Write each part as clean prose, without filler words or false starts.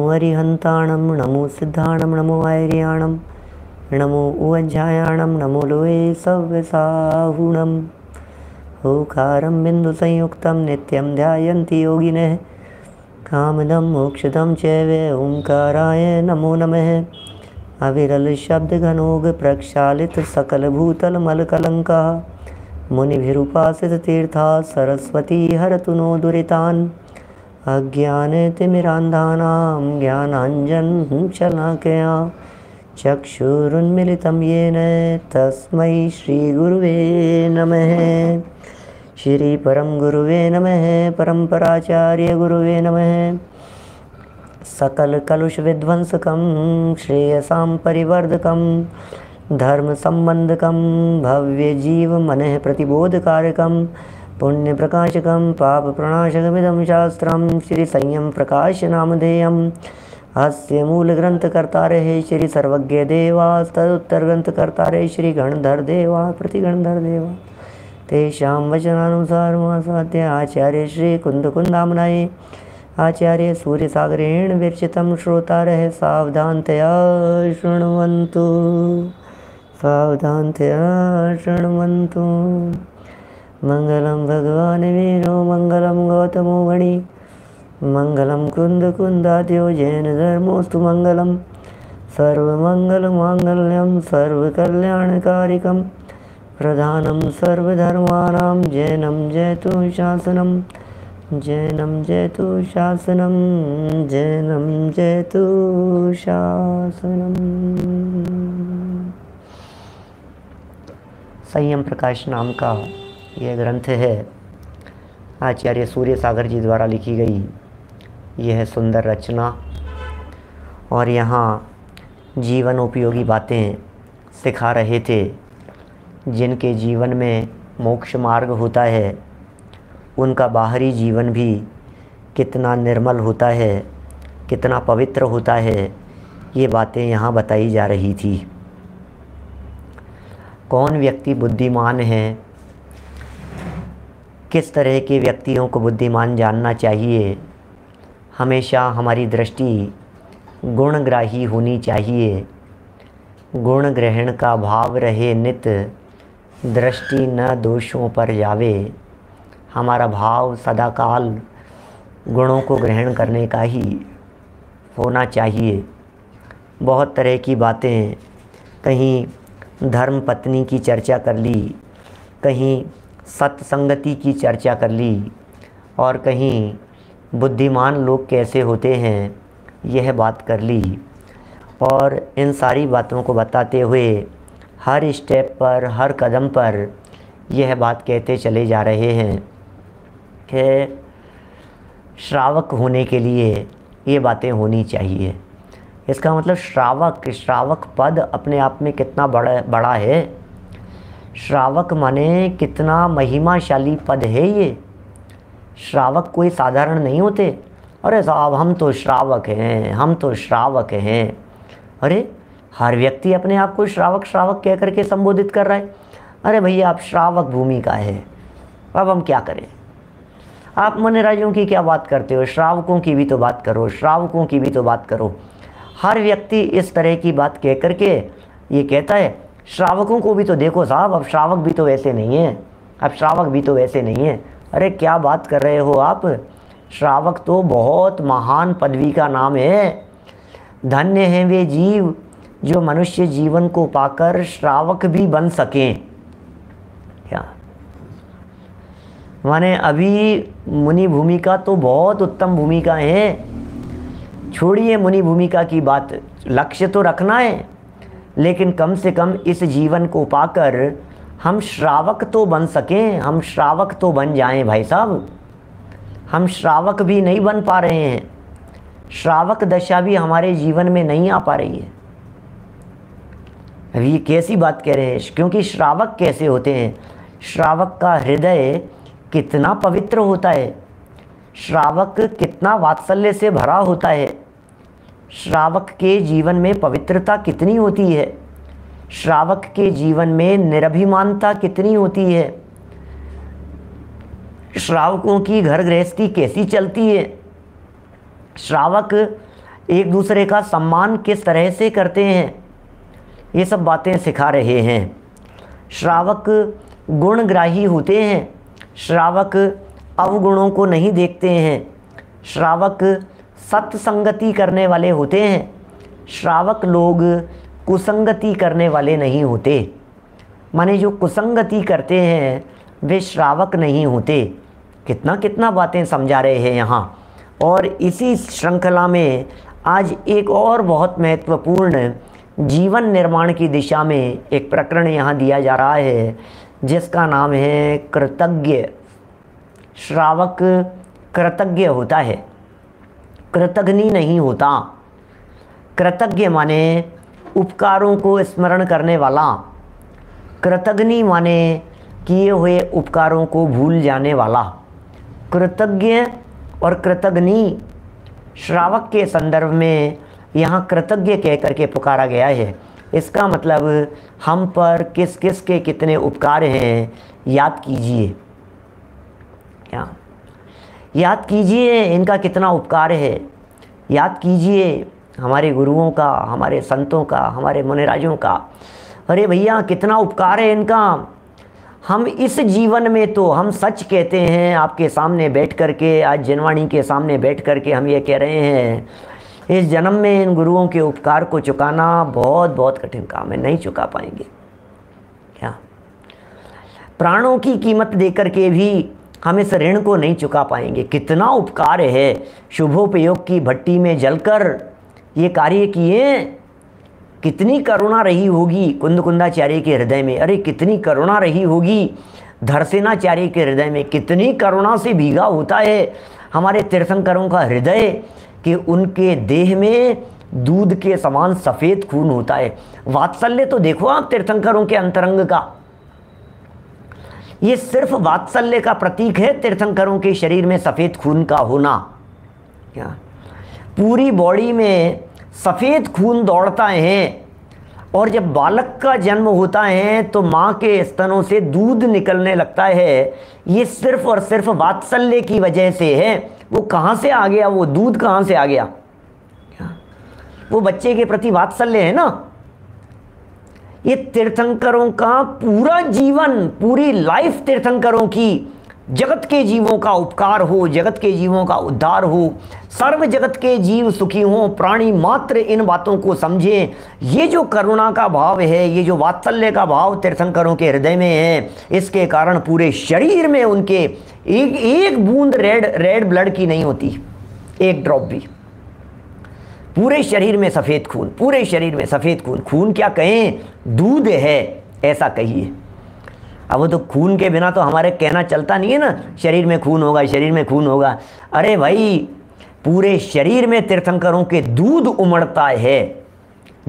अरिहंताणं नमो सिद्धाणं नमो आर्याणं नमो उज्जायाणं नमो लोये सव्यसाहुणम् ओंकारं बिन्दुसंयुक्तं नित्यं ध्यायन्ति योगिनः कामदं मोक्षदं चैव ओंकाराय नमो नमः अविरल शब्द घनोग प्रक्षालित सकल भूतल मल कलंका मुनिभिरुपासित तीर्था सरस्वती हरतु नो दुरितान् अज्ञानतिमिरान्धानां ज्ञानाञ्जनं शलाकया चक्षुरुन्मिलितं येन तस्मै श्रीगुरुवे नमः। श्री परम गुरुवे नमः। परम्पराचार्य गुरुवे नमः। सकल कलुष विध्वंसकं श्रेयसां परिवर्धकं धर्म संबंधकं भव्य जीव मनः प्रतिबोधकारकं पुण्य प्रकाशकं पाप प्रणाशकमिदं शास्त्रं श्री संयम प्रकाश नामधेयम् अस्य मूल ग्रंथ कर्तारः श्री सर्वज्ञ देवा तदुत्तर ग्रंथ कर्तारः श्री गणधर देवा प्रतिगणधर देवा तेषां वचनानुसारमासाद्य आचार्य श्री कुंदामनाय आचार्य सूर्यसागरेण विरचितं श्रोतारः सावधानतया शृण्वन्तु सावधानतया शृण्वन्तु। मंगलं भगवान् वीरो मंगलं गौतमो गणी मंगलं कुन्दाद्यो जैन धर्मोऽस्तु मंगलं सर्वमंगलमांगल्यं सर्वकल्याणकारिकं प्रधानं सर्वधर्माणां जैनं जयतु शासनं जैनं जयतु शासनं जैनं जयतु शासनं। संयम प्रकाश नाम का यह ग्रंथ है आचार्य सूर्य सागर जी द्वारा लिखी गई यह सुंदर रचना और यहाँ जीवन उपयोगी बातें सिखा रहे थे जिनके जीवन में मोक्ष मार्ग होता है उनका बाहरी जीवन भी कितना निर्मल होता है कितना पवित्र होता है ये बातें यहाँ बताई जा रही थी। कौन व्यक्ति बुद्धिमान है, किस तरह के व्यक्तियों को बुद्धिमान जानना चाहिए। हमेशा हमारी दृष्टि गुणग्राही होनी चाहिए, गुण ग्रहण का भाव रहे नित, दृष्टि न दोषों पर जावे। हमारा भाव सदाकाल गुणों को ग्रहण करने का ही होना चाहिए। बहुत तरह की बातें, कहीं धर्म पत्नी की चर्चा कर ली, कहीं सत्संगति की चर्चा कर ली और कहीं बुद्धिमान लोग कैसे होते हैं यह बात कर ली। और इन सारी बातों को बताते हुए हर स्टेप पर हर कदम पर यह बात कहते चले जा रहे हैं कि श्रावक होने के लिए ये बातें होनी चाहिए। इसका मतलब श्रावक पद अपने आप में कितना बड़ा है। श्रावक माने कितना महिमाशाली पद है ये। श्रावक कोई साधारण नहीं होते। अरे साहब हम तो श्रावक हैं, हम तो श्रावक हैं। अरे हर व्यक्ति अपने आप को श्रावक कह करके संबोधित कर रहा है। अरे भैया आप श्रावक भूमिका है, अब हम क्या करें। आप मनराजों की क्या बात करते हो, श्रावकों की भी तो बात करो, श्रावकों की भी तो बात करो। हर व्यक्ति इस तरह की बात कह करके ये कहता है श्रावकों को भी तो देखो साहब, अब श्रावक भी तो वैसे नहीं है, अब श्रावक भी तो वैसे नहीं है। अरे क्या बात कर रहे हो आप। श्रावक तो बहुत महान पदवी का नाम है। धन्य हैं वे जीव जो मनुष्य जीवन को पाकर श्रावक भी बन सकें। क्या माने अभी मुनि भूमिका तो बहुत उत्तम भूमिका है। छोड़िए मुनि भूमिका की बात, लक्ष्य तो रखना है, लेकिन कम से कम इस जीवन को पाकर हम श्रावक तो बन सकें, हम श्रावक तो बन जाएं भाई साहब। हम श्रावक भी नहीं बन पा रहे हैं, श्रावक दशा भी हमारे जीवन में नहीं आ पा रही है। अभी ये कैसी बात कह रहे हैं, क्योंकि श्रावक कैसे होते हैं। श्रावक का हृदय कितना पवित्र होता है, श्रावक कितना वात्सल्य से भरा होता है, श्रावक के जीवन में पवित्रता कितनी होती है, श्रावक के जीवन में निरभिमानता कितनी होती है, श्रावकों की घर गृहस्थी कैसी चलती है। श्रावक एक दूसरे का सम्मान किस तरह से करते हैं, ये सब बातें सिखा रहे हैं। श्रावक गुणग्राही होते हैं, श्रावक अवगुणों को नहीं देखते हैं, श्रावक सत्संगति करने वाले होते हैं, श्रावक लोग कुसंगति करने वाले नहीं होते। माने जो कुसंगति करते हैं वे श्रावक नहीं होते। कितना कितना बातें समझा रहे हैं यहाँ। और इसी श्रृंखला में आज एक और बहुत महत्वपूर्ण जीवन निर्माण की दिशा में एक प्रकरण यहाँ दिया जा रहा है, जिसका नाम है कृतज्ञ। श्रावक कृतज्ञ होता है, कृतघ्नि नहीं होता। कृतज्ञ माने उपकारों को स्मरण करने वाला, कृतघ्नि माने किए हुए उपकारों को भूल जाने वाला। कृतज्ञ और कृतघ्नि श्रावक के संदर्भ में यहाँ कृतज्ञ कह करके पुकारा गया है। इसका मतलब हम पर किस किस के कितने उपकार हैं याद कीजिए, क्या याद कीजिए, इनका कितना उपकार है। याद कीजिए हमारे गुरुओं का, हमारे संतों का, हमारे मुनिराजों का। अरे भैया कितना उपकार है इनका। हम इस जीवन में तो हम सच कहते हैं, आपके सामने बैठ करके, आज जनवाणी के सामने बैठ करके हम ये कह रहे हैं, इस जन्म में इन गुरुओं के उपकार को चुकाना बहुत बहुत कठिन काम है, नहीं चुका पाएंगे। क्या प्राणों की कीमत देकर के भी हम इस ऋण को नहीं चुका पाएंगे। कितना उपकार है। शुभोपयोग की भट्टी में जलकर ये कार्य किए, कितनी करुणा रही होगी कुंदकुंदाचार्य के हृदय में। अरे कितनी करुणा रही होगी धरसेनाचार्य के हृदय में। कितनी करुणा से भीगा होता है हमारे तीर्थंकरों का हृदय कि उनके देह में दूध के समान सफ़ेद खून होता है। वात्सल्य तो देखो आप तीर्थंकरों के अंतरंग का। ये सिर्फ वात्सल्य का प्रतीक है तीर्थंकरों के शरीर में सफ़ेद खून का होना। क्या पूरी बॉडी में सफ़ेद खून दौड़ता है। और जब बालक का जन्म होता है तो माँ के स्तनों से दूध निकलने लगता है। ये सिर्फ और सिर्फ वात्सल्य की वजह से है। वो कहाँ से आ गया, वो दूध कहाँ से आ गया? वो बच्चे के प्रति वात्सल्य है ना। ये तीर्थंकरों का पूरा जीवन, पूरी लाइफ तीर्थंकरों की जगत के जीवों का उपकार हो, जगत के जीवों का उद्धार हो, सर्व जगत के जीव सुखी हों, प्राणी मात्र इन बातों को समझें। ये जो करुणा का भाव है, ये जो वात्सल्य का भाव तीर्थंकरों के हृदय में है, इसके कारण पूरे शरीर में उनके एक बूंद रेड ब्लड की नहीं होती, एक ड्रॉप भी। पूरे शरीर में सफ़ेद खून, पूरे शरीर में सफ़ेद खून। खून क्या कहें, दूध है ऐसा कहिए। अब वो तो खून के बिना तो हमारे कहना चलता नहीं है ना, शरीर में खून होगा, शरीर में खून होगा। अरे भाई पूरे शरीर में तीर्थंकरों के दूध उमड़ता है,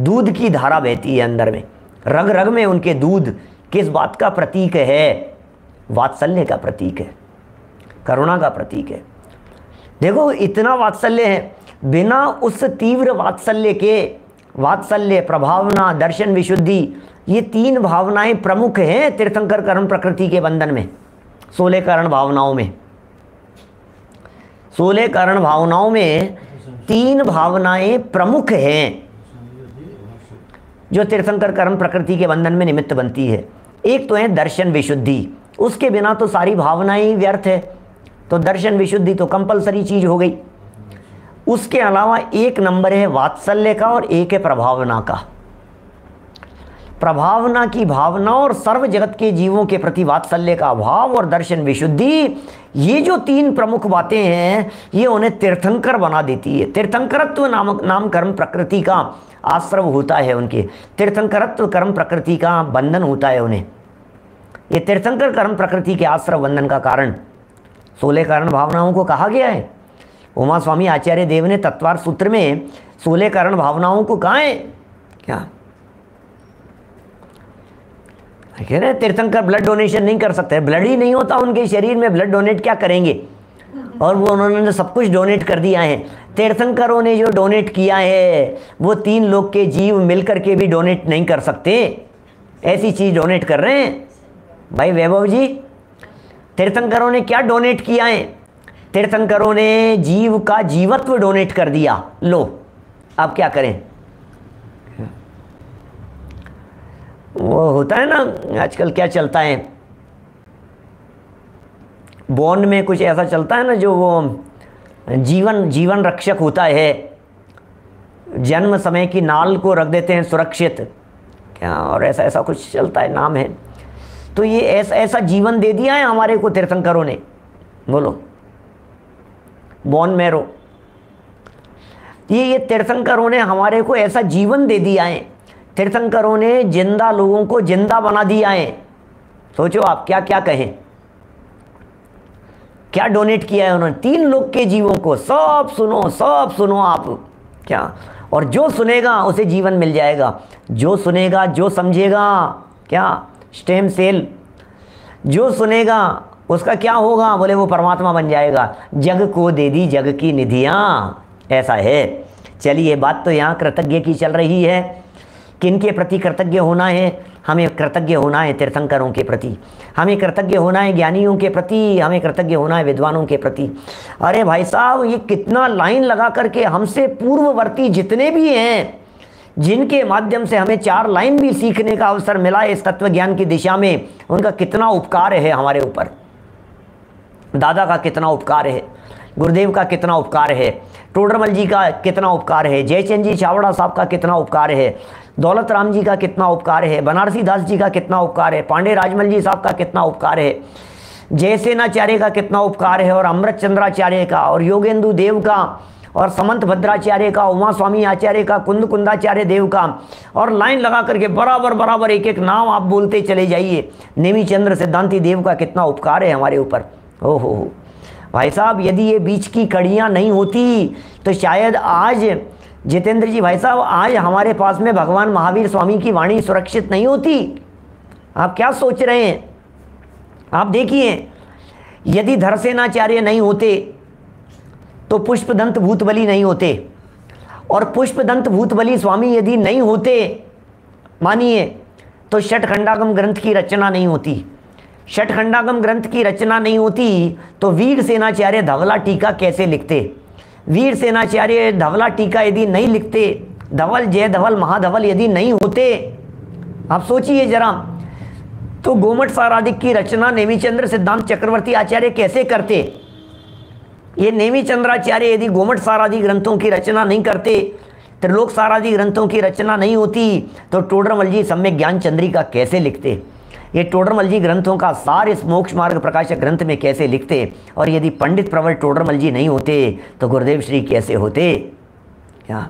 दूध की धारा बहती है अंदर में, रग रग में उनके दूध। किस बात का प्रतीक है? वात्सल्य का प्रतीक है, करुणा का प्रतीक है। देखो इतना वात्सल्य है। बिना उस तीव्र वात्सल्य के, वात्सल्य, प्रभावना, दर्शन, विशुद्धि, ये तीन भावनाएं प्रमुख हैं तीर्थंकर कर्म प्रकृति के बंधन में। 16 कारण भावनाओं में, 16 कारण भावनाओं में तीन भावनाएं प्रमुख हैं जो तीर्थंकर कर्म प्रकृति के बंधन में निमित्त बनती है। एक तो है दर्शन विशुद्धि, उसके बिना तो सारी भावनाएं ही व्यर्थ है। तो दर्शन विशुद्धि तो कंपलसरी चीज हो गई। उसके अलावा एक नंबर है वात्सल्य का और एक है प्रभावना का। प्रभावना की भावना और सर्व जगत के जीवों के प्रति वात्सल्य का भाव और दर्शन विशुद्धि, ये जो तीन प्रमुख बातें हैं ये उन्हें तीर्थंकर बना देती है। तीर्थंकरत्व नाम कर्म प्रकृति का आश्रव होता है उनके, तीर्थंकरत्व कर्म प्रकृति का बंधन होता है उन्हें। ये तीर्थंकर कर्म प्रकृति के आश्रव बंधन का कारण 16 कारण भावनाओं को कहा गया है। उमा स्वामी आचार्य देव ने तत्वार सूत्र में 16 कारण भावनाओं को कहा है। क्या कह रहे हैं? तीर्थंकर ब्लड डोनेशन नहीं कर सकते, ब्लड ही नहीं होता उनके शरीर में, ब्लड डोनेट क्या करेंगे? और वो उन्होंने सब कुछ डोनेट कर दिया है। तीर्थंकरों ने जो डोनेट किया है वो 3 लोग के जीव मिलकर के भी डोनेट नहीं कर सकते, ऐसी चीज डोनेट कर रहे हैं। भाई वैभव जी, तीर्थंकरों ने क्या डोनेट किया है? तीर्थंकरों ने जीव का जीवत्व डोनेट कर दिया। लो आप क्या करें? वो होता है ना आजकल क्या चलता है, बॉन्ड में कुछ ऐसा चलता है ना जो वो जीवन रक्षक होता है, जन्म समय की नाल को रख देते हैं सुरक्षित क्या, और ऐसा ऐसा कुछ चलता है, नाम है। तो ये ऐसा जीवन दे दिया है हमारे को तीर्थंकरों ने, बोलो बॉन मैरो, ये तीर्थंकरों ने हमारे को ऐसा जीवन दे दिया है। तीर्थंकरों ने जिंदा लोगों को जिंदा बना दिया है। सोचो आप क्या क्या कहें, क्या डोनेट किया है उन्होंने 3 लोग के जीवों को। सब सुनो आप क्या, और जो सुनेगा उसे जीवन मिल जाएगा, जो सुनेगा जो समझेगा क्या, स्टेम सेल जो सुनेगा उसका क्या होगा, बोले वो परमात्मा बन जाएगा। जग को दे दी जग की निधियाँ, ऐसा है। चलिए बात तो यहाँ कृतज्ञ की चल रही है, किन के प्रति कृतज्ञ होना है? हमें कृतज्ञ होना है तीर्थंकरों के प्रति, हमें कृतज्ञ होना है ज्ञानियों के प्रति, हमें कृतज्ञ होना है विद्वानों के प्रति। अरे भाई साहब ये कितना लाइन लगा करके हमसे पूर्ववर्ती जितने भी हैं, जिनके माध्यम से हमें 4 लाइन भी सीखने का अवसर मिला है इस तत्व ज्ञान की दिशा में, उनका कितना उपकार है हमारे ऊपर। दादा का कितना उपकार है, गुरुदेव का कितना उपकार है, टोडरमल जी का कितना उपकार है, जयचंद जी छावड़ा साहब का कितना उपकार है, दौलत राम जी का कितना उपकार है, बनारसी दास जी का कितना उपकार है, पांडे राजमल जी साहब का कितना उपकार है, जयसेनाचार्य का कितना उपकार है, और अमृत चंद्राचार्य का, और योगेंदु देव का, और समंत भद्राचार्य का, उमा स्वामी आचार्य का, कुंदाचार्य देव का, और लाइन लगा करके बराबर एक एक नाम आप बोलते चले जाइए। नेमी चंद्र सिद्धांति देव का कितना उपकार है हमारे ऊपर। ओहो भाई साहब, यदि ये बीच की कड़ियाँ नहीं होती तो शायद आज जितेंद्र जी भाई साहब, आज हमारे पास में भगवान महावीर स्वामी की वाणी सुरक्षित नहीं होती। आप क्या सोच रहे हैं? आप देखिए, यदि धरसेनाचार्य नहीं होते तो पुष्पदंत भूतबली नहीं होते, और पुष्पदंत भूतबली स्वामी यदि नहीं होते मानिए तो षटखंडागम ग्रंथ की रचना नहीं होती। षटखंडागम ग्रंथ की रचना नहीं होती तो वीर सेनाचार्य धवला टीका कैसे लिखते? वीर सेनाचार्य धवला टीका यदि नहीं लिखते, धवल जय धवल महाधवल यदि नहीं होते, आप सोचिए जरा, तो गोमट साराधिक की रचना नेमिचंद्र सिद्धांत चक्रवर्ती आचार्य कैसे करते? ये नेमिचंद्राचार्य यदि गोमट सारादि ग्रंथों की रचना नहीं करते, त्रिलोक सारादि ग्रंथों की रचना नहीं होती, तो टोडरमल जी सम्यक ज्ञान चंद्रिका कैसे लिखते? ये टोडरमल जी ग्रंथों का सार इस मोक्ष मार्ग प्रकाशक ग्रंथ में कैसे लिखते? और यदि पंडित प्रवर टोडरमल जी नहीं होते तो गुरुदेव श्री कैसे होते? क्या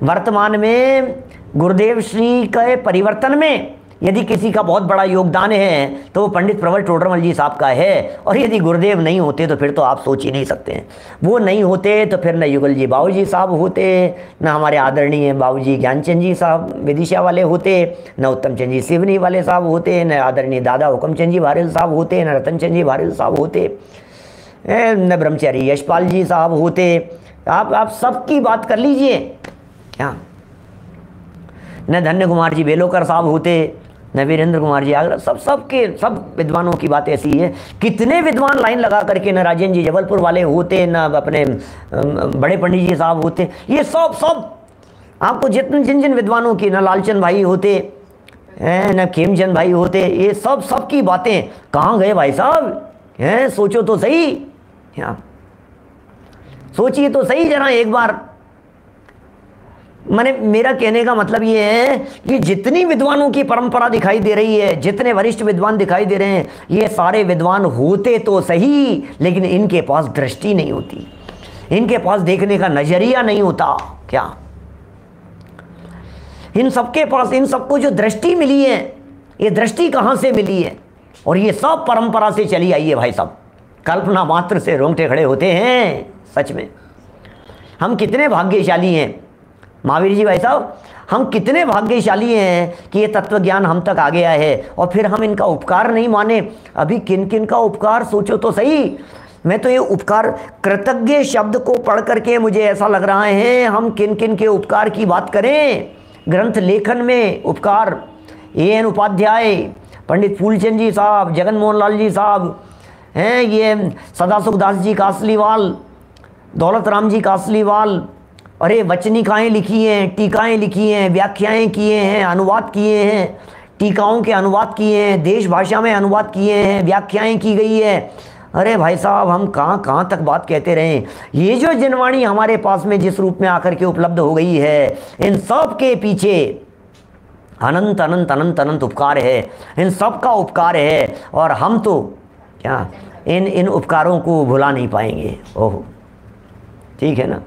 वर्तमान में गुरुदेव श्री के परिवर्तन में यदि किसी का बहुत बड़ा योगदान है तो वो पंडित प्रवर टोडरमल जी साहब का है। और यदि गुरुदेव नहीं होते तो फिर तो आप सोच ही नहीं सकते हैं। वो नहीं होते तो फिर न युगल जी बाबू जी साहब होते, न हमारे आदरणीय बाबू जी ज्ञानचंद जी साहब विदिशा वाले होते, न उत्तम चंद जी सिवनी वाले साहब होते, न आदरणीय दादा हुकमचंद जी भारेल साहब होते, न रतन चंद जी भारेल साहब होते, न ब्रह्मचारी यशपाल जी साहब होते। आप सबकी बात कर लीजिए क्या, न धन्य कुमार जी बेलोकर साहब होते, न वीरेंद्र कुमार जी आगरा, सब विद्वानों की बात ऐसी है। कितने विद्वान लाइन लगा करके, न राजेंद्र जी जबलपुर वाले होते, न अपने बड़े पंडित जी साहब होते, ये सब आपको जिन विद्वानों की, न लालचंद भाई होते, न खेमचंद भाई होते, ये सब की बातें कहाँ गए भाई साहब? हैं, सोचो तो सही, सोचिए तो सही जरा एक बार। मैंने मेरा कहने का मतलब ये है कि जितनी विद्वानों की परंपरा दिखाई दे रही है, जितने वरिष्ठ विद्वान दिखाई दे रहे हैं, ये सारे विद्वान होते तो सही, लेकिन इनके पास दृष्टि नहीं होती, इनके पास देखने का नजरिया नहीं होता। क्या इन सबके पास, इन सबको जो दृष्टि मिली है, ये दृष्टि कहाँ से मिली है? और ये सब परंपरा से चली आई है भाई साहब। कल्पना मात्र से रोंगटे खड़े होते हैं। सच में हम कितने भाग्यशाली हैं महावीर जी भाई साहब, हम कितने भाग्यशाली हैं कि ये तत्व ज्ञान हम तक आ गया है, और फिर हम इनका उपकार नहीं माने। अभी किन किन का उपकार सोचो तो सही। मैं तो ये उपकार, कृतज्ञ शब्द को पढ़ करके मुझे ऐसा लग रहा है हम किन किन के उपकार की बात करें। ग्रंथ लेखन में उपकार, A.N. उपाध्याय, पंडित फूलचंद जी साहब, जगन मोहन लाल जी साहब हैं, ये सदासुख दास जी कासलीवाल, दौलत राम जी कासलीवाल, अरे वचनिकाएँ लिखी हैं, टीकाएँ लिखी हैं, व्याख्याएँ किए हैं, अनुवाद किए हैं, टीकाओं के अनुवाद किए हैं, देश भाषा में अनुवाद किए हैं, व्याख्याएँ की गई है। अरे भाई साहब, हम कहाँ कहाँ तक बात कहते रहें। ये जो जिनवाणी हमारे पास में जिस रूप में आकर के उपलब्ध हो गई है, इन सब के पीछे अनंत अनंत अनंत अनंत उपकार है, इन सब का उपकार है। और हम तो क्या इन उपकारों को भुला नहीं पाएंगे। ओह, ठीक है ना।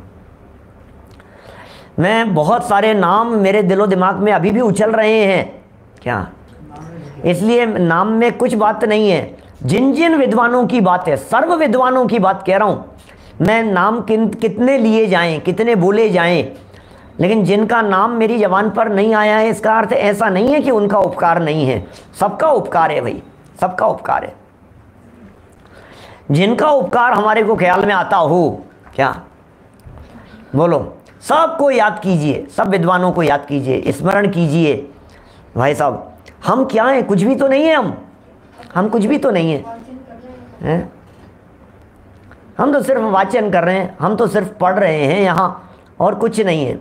मैं बहुत सारे नाम मेरे दिलो दिमाग में अभी भी उछल रहे हैं क्या, इसलिए नाम में कुछ बात नहीं है। जिन जिन विद्वानों की बात है, सर्व विद्वानों की बात कह रहा हूँ मैं। नाम कितने लिए जाएं, कितने बोले जाएं, लेकिन जिनका नाम मेरी ज़बान पर नहीं आया है, इसका अर्थ ऐसा नहीं है कि उनका उपकार नहीं है। सबका उपकार है भाई, सबका उपकार है। जिनका उपकार हमारे को ख्याल में आता हो, क्या बोलो, सबको याद कीजिए, सब विद्वानों को याद कीजिए, स्मरण कीजिए। भाई साहब, हम क्या हैं? कुछ भी तो नहीं है। हम कुछ भी तो नहीं हैं। हम तो सिर्फ वाचन कर रहे हैं, हम तो सिर्फ पढ़ रहे हैं यहाँ, और कुछ नहीं है।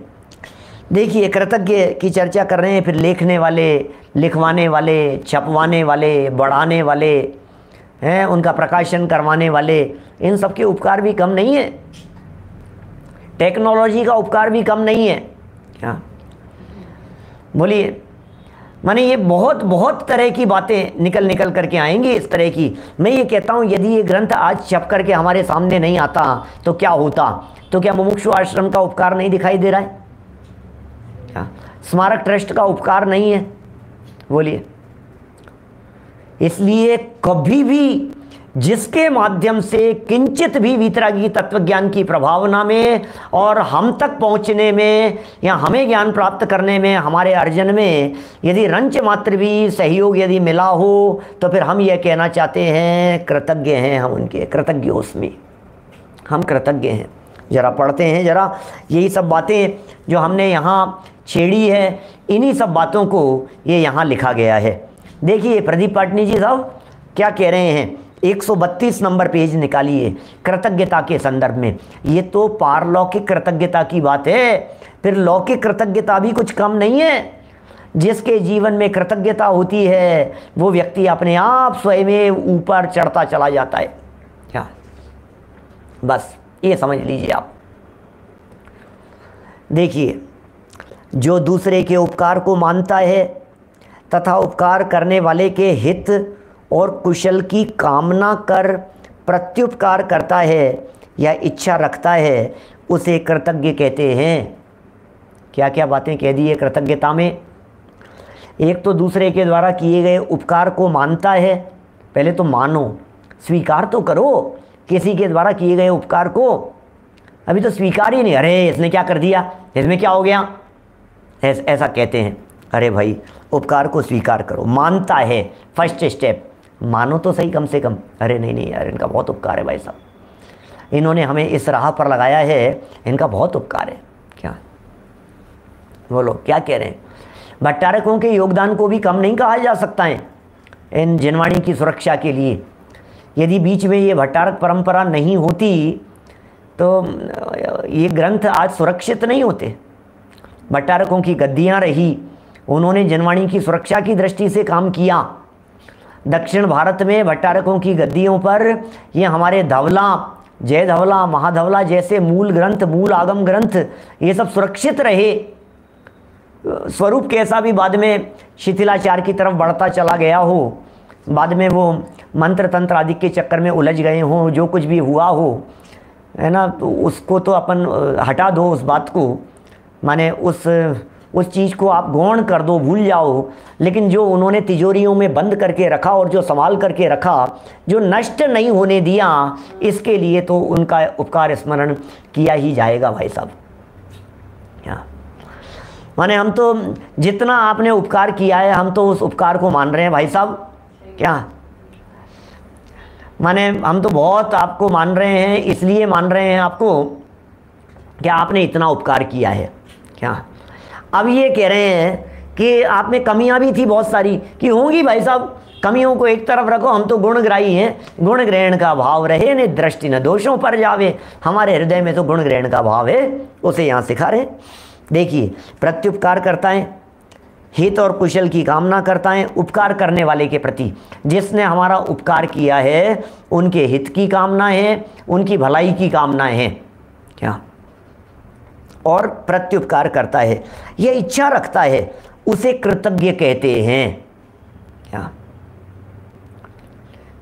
देखिए, कृतज्ञ की चर्चा कर रहे हैं, फिर लिखने वाले, लिखवाने वाले, छपवाने वाले, बढ़ाने वाले हैं, उनका प्रकाशन करवाने वाले, इन सब के उपकार भी कम नहीं है। टेक्नोलॉजी का उपकार भी कम नहीं है। क्या बोलिए, माने ये बहुत बहुत तरह की बातें निकल करके आएंगी इस तरह की। मैं ये कहता हूँ, यदि ये ग्रंथ आज छप करके हमारे सामने नहीं आता तो क्या होता? तो क्या मुमुक्षु आश्रम का उपकार नहीं दिखाई दे रहा है? क्या स्मारक ट्रस्ट का उपकार नहीं है? बोलिए। इसलिए कभी भी जिसके माध्यम से किंचित भी वीतरागी तत्वज्ञान की प्रभावना में और हम तक पहुंचने में या हमें ज्ञान प्राप्त करने में, हमारे अर्जन में यदि रंच मात्र भी सहयोग यदि मिला हो, तो फिर हम ये कहना चाहते हैं कृतज्ञ हैं हम उनके, कृतज्ञोस्मि, हम कृतज्ञ हैं। ज़रा पढ़ते हैं, ज़रा यही सब बातें जो हमने यहाँ छेड़ी है, इन्हीं सब बातों को ये यहाँ लिखा गया है। देखिए प्रदीप पाटनी जी साहब क्या कह रहे हैं, 132 नंबर पेज निकालिए, कृतज्ञता के संदर्भ में। ये तो पारलौकिक कृतज्ञता की बात है, फिर लौकिक कृतज्ञता भी कुछ कम नहीं है। जिसके जीवन में कृतज्ञता होती है वो व्यक्ति अपने आप स्वयं ऊपर चढ़ता चला जाता है। क्या, बस ये समझ लीजिए आप। देखिए, जो दूसरे के उपकार को मानता है तथा उपकार करने वाले के हित और कुशल की कामना कर प्रत्युपकार करता है या इच्छा रखता है, उसे कृतज्ञ कहते हैं। क्या क्या बातें कह दी है कृतज्ञता में। एक तो दूसरे के द्वारा किए गए उपकार को मानता है, पहले तो मानो, स्वीकार तो करो किसी के द्वारा किए गए उपकार को। अभी तो स्वीकार ही नहीं, अरे इसने क्या कर दिया, इसमें क्या हो गया, ऐसा कहते हैं। अरे भाई, उपकार को स्वीकार करो, मानता है, फर्स्ट स्टेप, मानो तो सही कम से कम। अरे नहीं नहीं यार, इनका बहुत उपकार है भाई साहब, इन्होंने हमें इस राह पर लगाया है, इनका बहुत उपकार है। क्या बोलो, क्या कह रहे हैं? भट्टारकों के योगदान को भी कम नहीं कहा जा सकता है इन जिनवाणी की सुरक्षा के लिए। यदि बीच में ये भट्टारक परंपरा नहीं होती तो ये ग्रंथ आज सुरक्षित नहीं होते। भट्टारकों की गद्दियाँ रही, उन्होंने जिनवाणी की सुरक्षा की दृष्टि से काम किया। दक्षिण भारत में भट्टारकों की गद्दियों पर ये हमारे धवला, जय धवला, महाधवला जैसे मूल ग्रंथ, मूल आगम ग्रंथ, ये सब सुरक्षित रहे। स्वरूप कैसा भी बाद में शिथिलाचार की तरफ बढ़ता चला गया हो, बाद में वो मंत्र तंत्र आदि के चक्कर में उलझ गए हों, जो कुछ भी हुआ हो, है ना, तो उसको तो अपन हटा दो उस बात को, माने उस चीज़ को आप गौण कर दो, भूल जाओ। लेकिन जो उन्होंने तिजोरियों में बंद करके रखा और जो संभाल करके रखा, जो नष्ट नहीं होने दिया, इसके लिए तो उनका उपकार स्मरण किया ही जाएगा भाई साहब। क्या माने, हम तो जितना आपने उपकार किया है, हम तो उस उपकार को मान रहे हैं भाई साहब। क्या माने, हम तो बहुत आपको मान रहे हैं, इसलिए मान रहे हैं आपको कि आपने इतना उपकार किया है। क्या अब ये कह रहे हैं कि आप में कमियां भी थी बहुत सारी, कि होंगी भाई साहब, कमियों को एक तरफ रखो, हम तो गुणग्राही हैं, गुण ग्रहण का भाव रहे न दृष्टि न दोषों पर जावे। हमारे हृदय में तो गुण ग्रहण का भाव है, उसे यहाँ सिखा रहे। देखिए, प्रत्युपकार करता है, हित और कुशल की कामना करता है, उपकार करने वाले के प्रति, जिसने हमारा उपकार किया है उनके हित की कामना है, उनकी भलाई की कामनाएं हैं क्या, और प्रत्युपकार करता है, यह इच्छा रखता है, उसे कृतज्ञ कहते हैं क्या।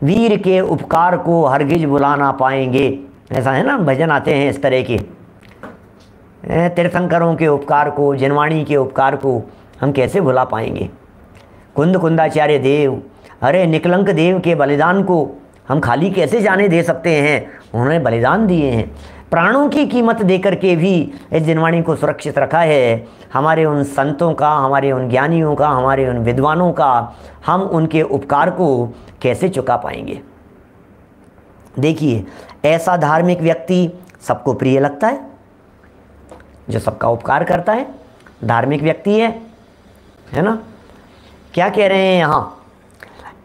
वीर के उपकार को हरगिज भुला ना पाएंगे, ऐसा है ना, भजन आते हैं इस तरह के। तीर्थंकरों के उपकार को, जिनवाणी के उपकार को हम कैसे भुला पाएंगे। कुंद कुंदाचार्य देव, अरे निकलंक देव के बलिदान को हम खाली कैसे जाने दे सकते हैं, उन्होंने बलिदान दिए हैं, प्राणों की कीमत देकर के भी इस जिनवाणी को सुरक्षित रखा है। हमारे उन संतों का, हमारे उन ज्ञानियों का, हमारे उन विद्वानों का हम उनके उपकार को कैसे चुका पाएंगे। देखिए, ऐसा धार्मिक व्यक्ति सबको प्रिय लगता है, जो सबका उपकार करता है, धार्मिक व्यक्ति है ना। क्या कह रहे हैं यहाँ,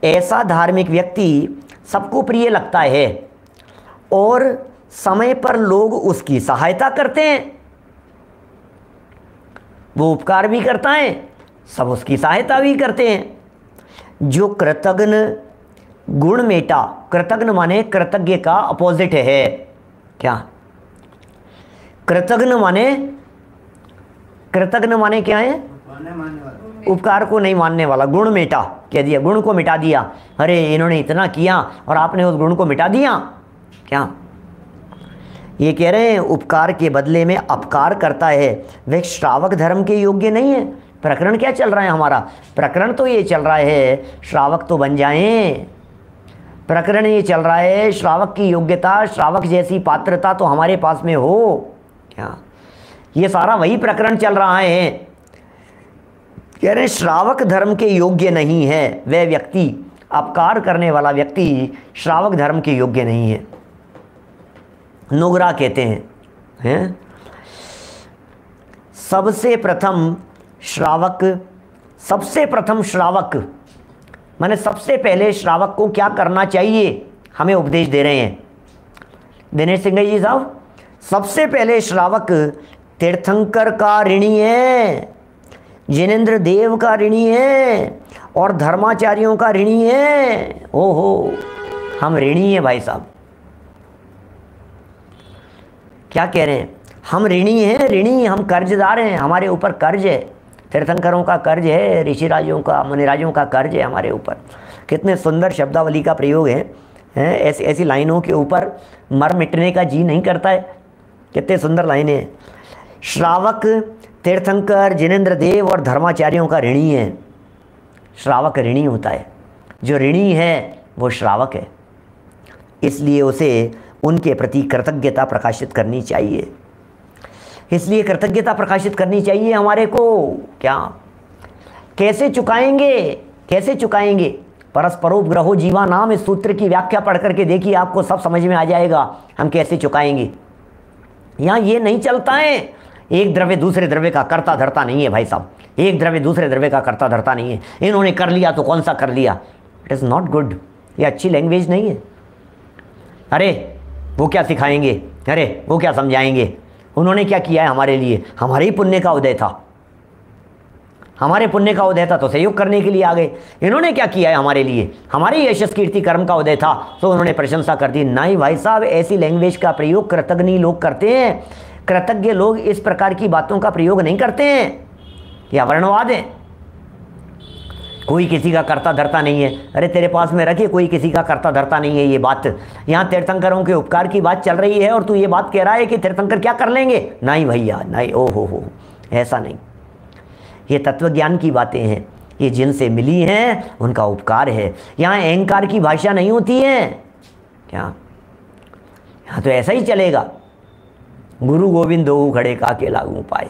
ऐसा धार्मिक व्यक्ति सबको प्रिय लगता है और समय पर लोग उसकी सहायता करते हैं, वो उपकार भी करता है, सब उसकी सहायता भी करते हैं। जो कृतज्ञ गुण मेटा, कृतज्ञ माने कृतज्ञ का अपोजिट है क्या, कृतज्ञ माने क्या है, उपकार को नहीं मानने वाला, गुण मेटा कह दिया, गुण को मिटा दिया, अरे इन्होंने इतना किया और आपने उस गुण को मिटा दिया क्या। ये कह रहे हैं उपकार के बदले में अपकार करता है, वह श्रावक धर्म के योग्य नहीं है। प्रकरण क्या चल रहा है हमारा, प्रकरण तो ये चल रहा है श्रावक तो बन जाएं, प्रकरण ये चल रहा है श्रावक की योग्यता, श्रावक जैसी पात्रता तो हमारे पास में हो क्या, ये सारा वही प्रकरण चल रहा है। कह रहे हैं श्रावक धर्म के योग्य नहीं है वह व्यक्ति, अपकार करने वाला व्यक्ति श्रावक धर्म के योग्य नहीं है। नुगरा कहते हैं सबसे प्रथम श्रावक माने सबसे पहले श्रावक को क्या करना चाहिए, हमें उपदेश दे रहे हैं दिनेश सिंह जी साहब। सबसे पहले श्रावक तीर्थंकर का ऋणी है, जिनेंद्र देव का ऋणी है और धर्माचार्यों का ऋणी है। ओहो, हम ऋणी हैं भाई साहब। क्या कह रहे हैं, हम ऋणी हैं, ऋणी, हम कर्जदार हैं, हमारे ऊपर कर्ज है, तीर्थंकरों का कर्ज है, ऋषिराजों का, मुनिराजों का कर्ज है हमारे ऊपर। कितने सुंदर शब्दावली का प्रयोग है ऐसी ऐसी लाइनों के ऊपर मर मिटने का जी नहीं करता है, कितने सुंदर लाइनें हैं। श्रावक तीर्थंकर, जिनेंद्र देव और धर्माचार्यों का ऋणी है। श्रावक ऋणी होता है, जो ऋणी है वो श्रावक है, इसलिए उसे उनके प्रति कृतज्ञता प्रकाशित करनी चाहिए, इसलिए कृतज्ञता प्रकाशित करनी चाहिए हमारे को। क्या, कैसे चुकाएंगे, परस्परोपग्रहो जीवा नाम, इस सूत्र की व्याख्या पढ़ करके देखिए, आपको सब समझ में आ जाएगा हम कैसे चुकाएंगे। यहाँ ये नहीं चलता है, एक द्रव्य दूसरे द्रव्य का कर्ता धर्ता नहीं है भाई साहब, एक द्रव्य दूसरे द्रव्य का कर्ता धर्ता नहीं है। इन्होंने कर लिया तो कौन सा कर लिया, इट इज़ नॉट गुड, ये अच्छी लैंग्वेज नहीं है। अरे वो क्या सिखाएंगे, अरे वो क्या समझाएंगे, उन्होंने क्या किया है हमारे लिए, हमारे ही पुण्य का उदय था, हमारे पुण्य का उदय था तो सहयोग करने के लिए आ गए। इन्होंने क्या किया है हमारे लिए, हमारे यशस कीर्ति कर्म का उदय था तो उन्होंने प्रशंसा कर दी। नहीं भाई साहब, ऐसी लैंग्वेज का प्रयोग कृतज्ञ लोग करते हैं, कृतज्ञ लोग इस प्रकार की बातों का प्रयोग नहीं करते हैं, या वर्णवाद है। कोई किसी का कर्ता धर्ता नहीं है, अरे तेरे पास में रखे, कोई किसी का कर्ता धर्ता नहीं है। ये बात यहाँ तीर्थंकरों के उपकार की बात चल रही है और तू ये बात कह रहा है कि तीर्थंकर क्या कर लेंगे। नहीं भैया नहीं, ओ हो, ऐसा नहीं। ये तत्वज्ञान की बातें हैं, ये जिनसे मिली हैं उनका उपकार है। यहाँ अहंकार की भाषा नहीं होती है क्या, यहाँ तो ऐसा ही चलेगा, गुरु गोविंद दो खड़े काके लागू पाए।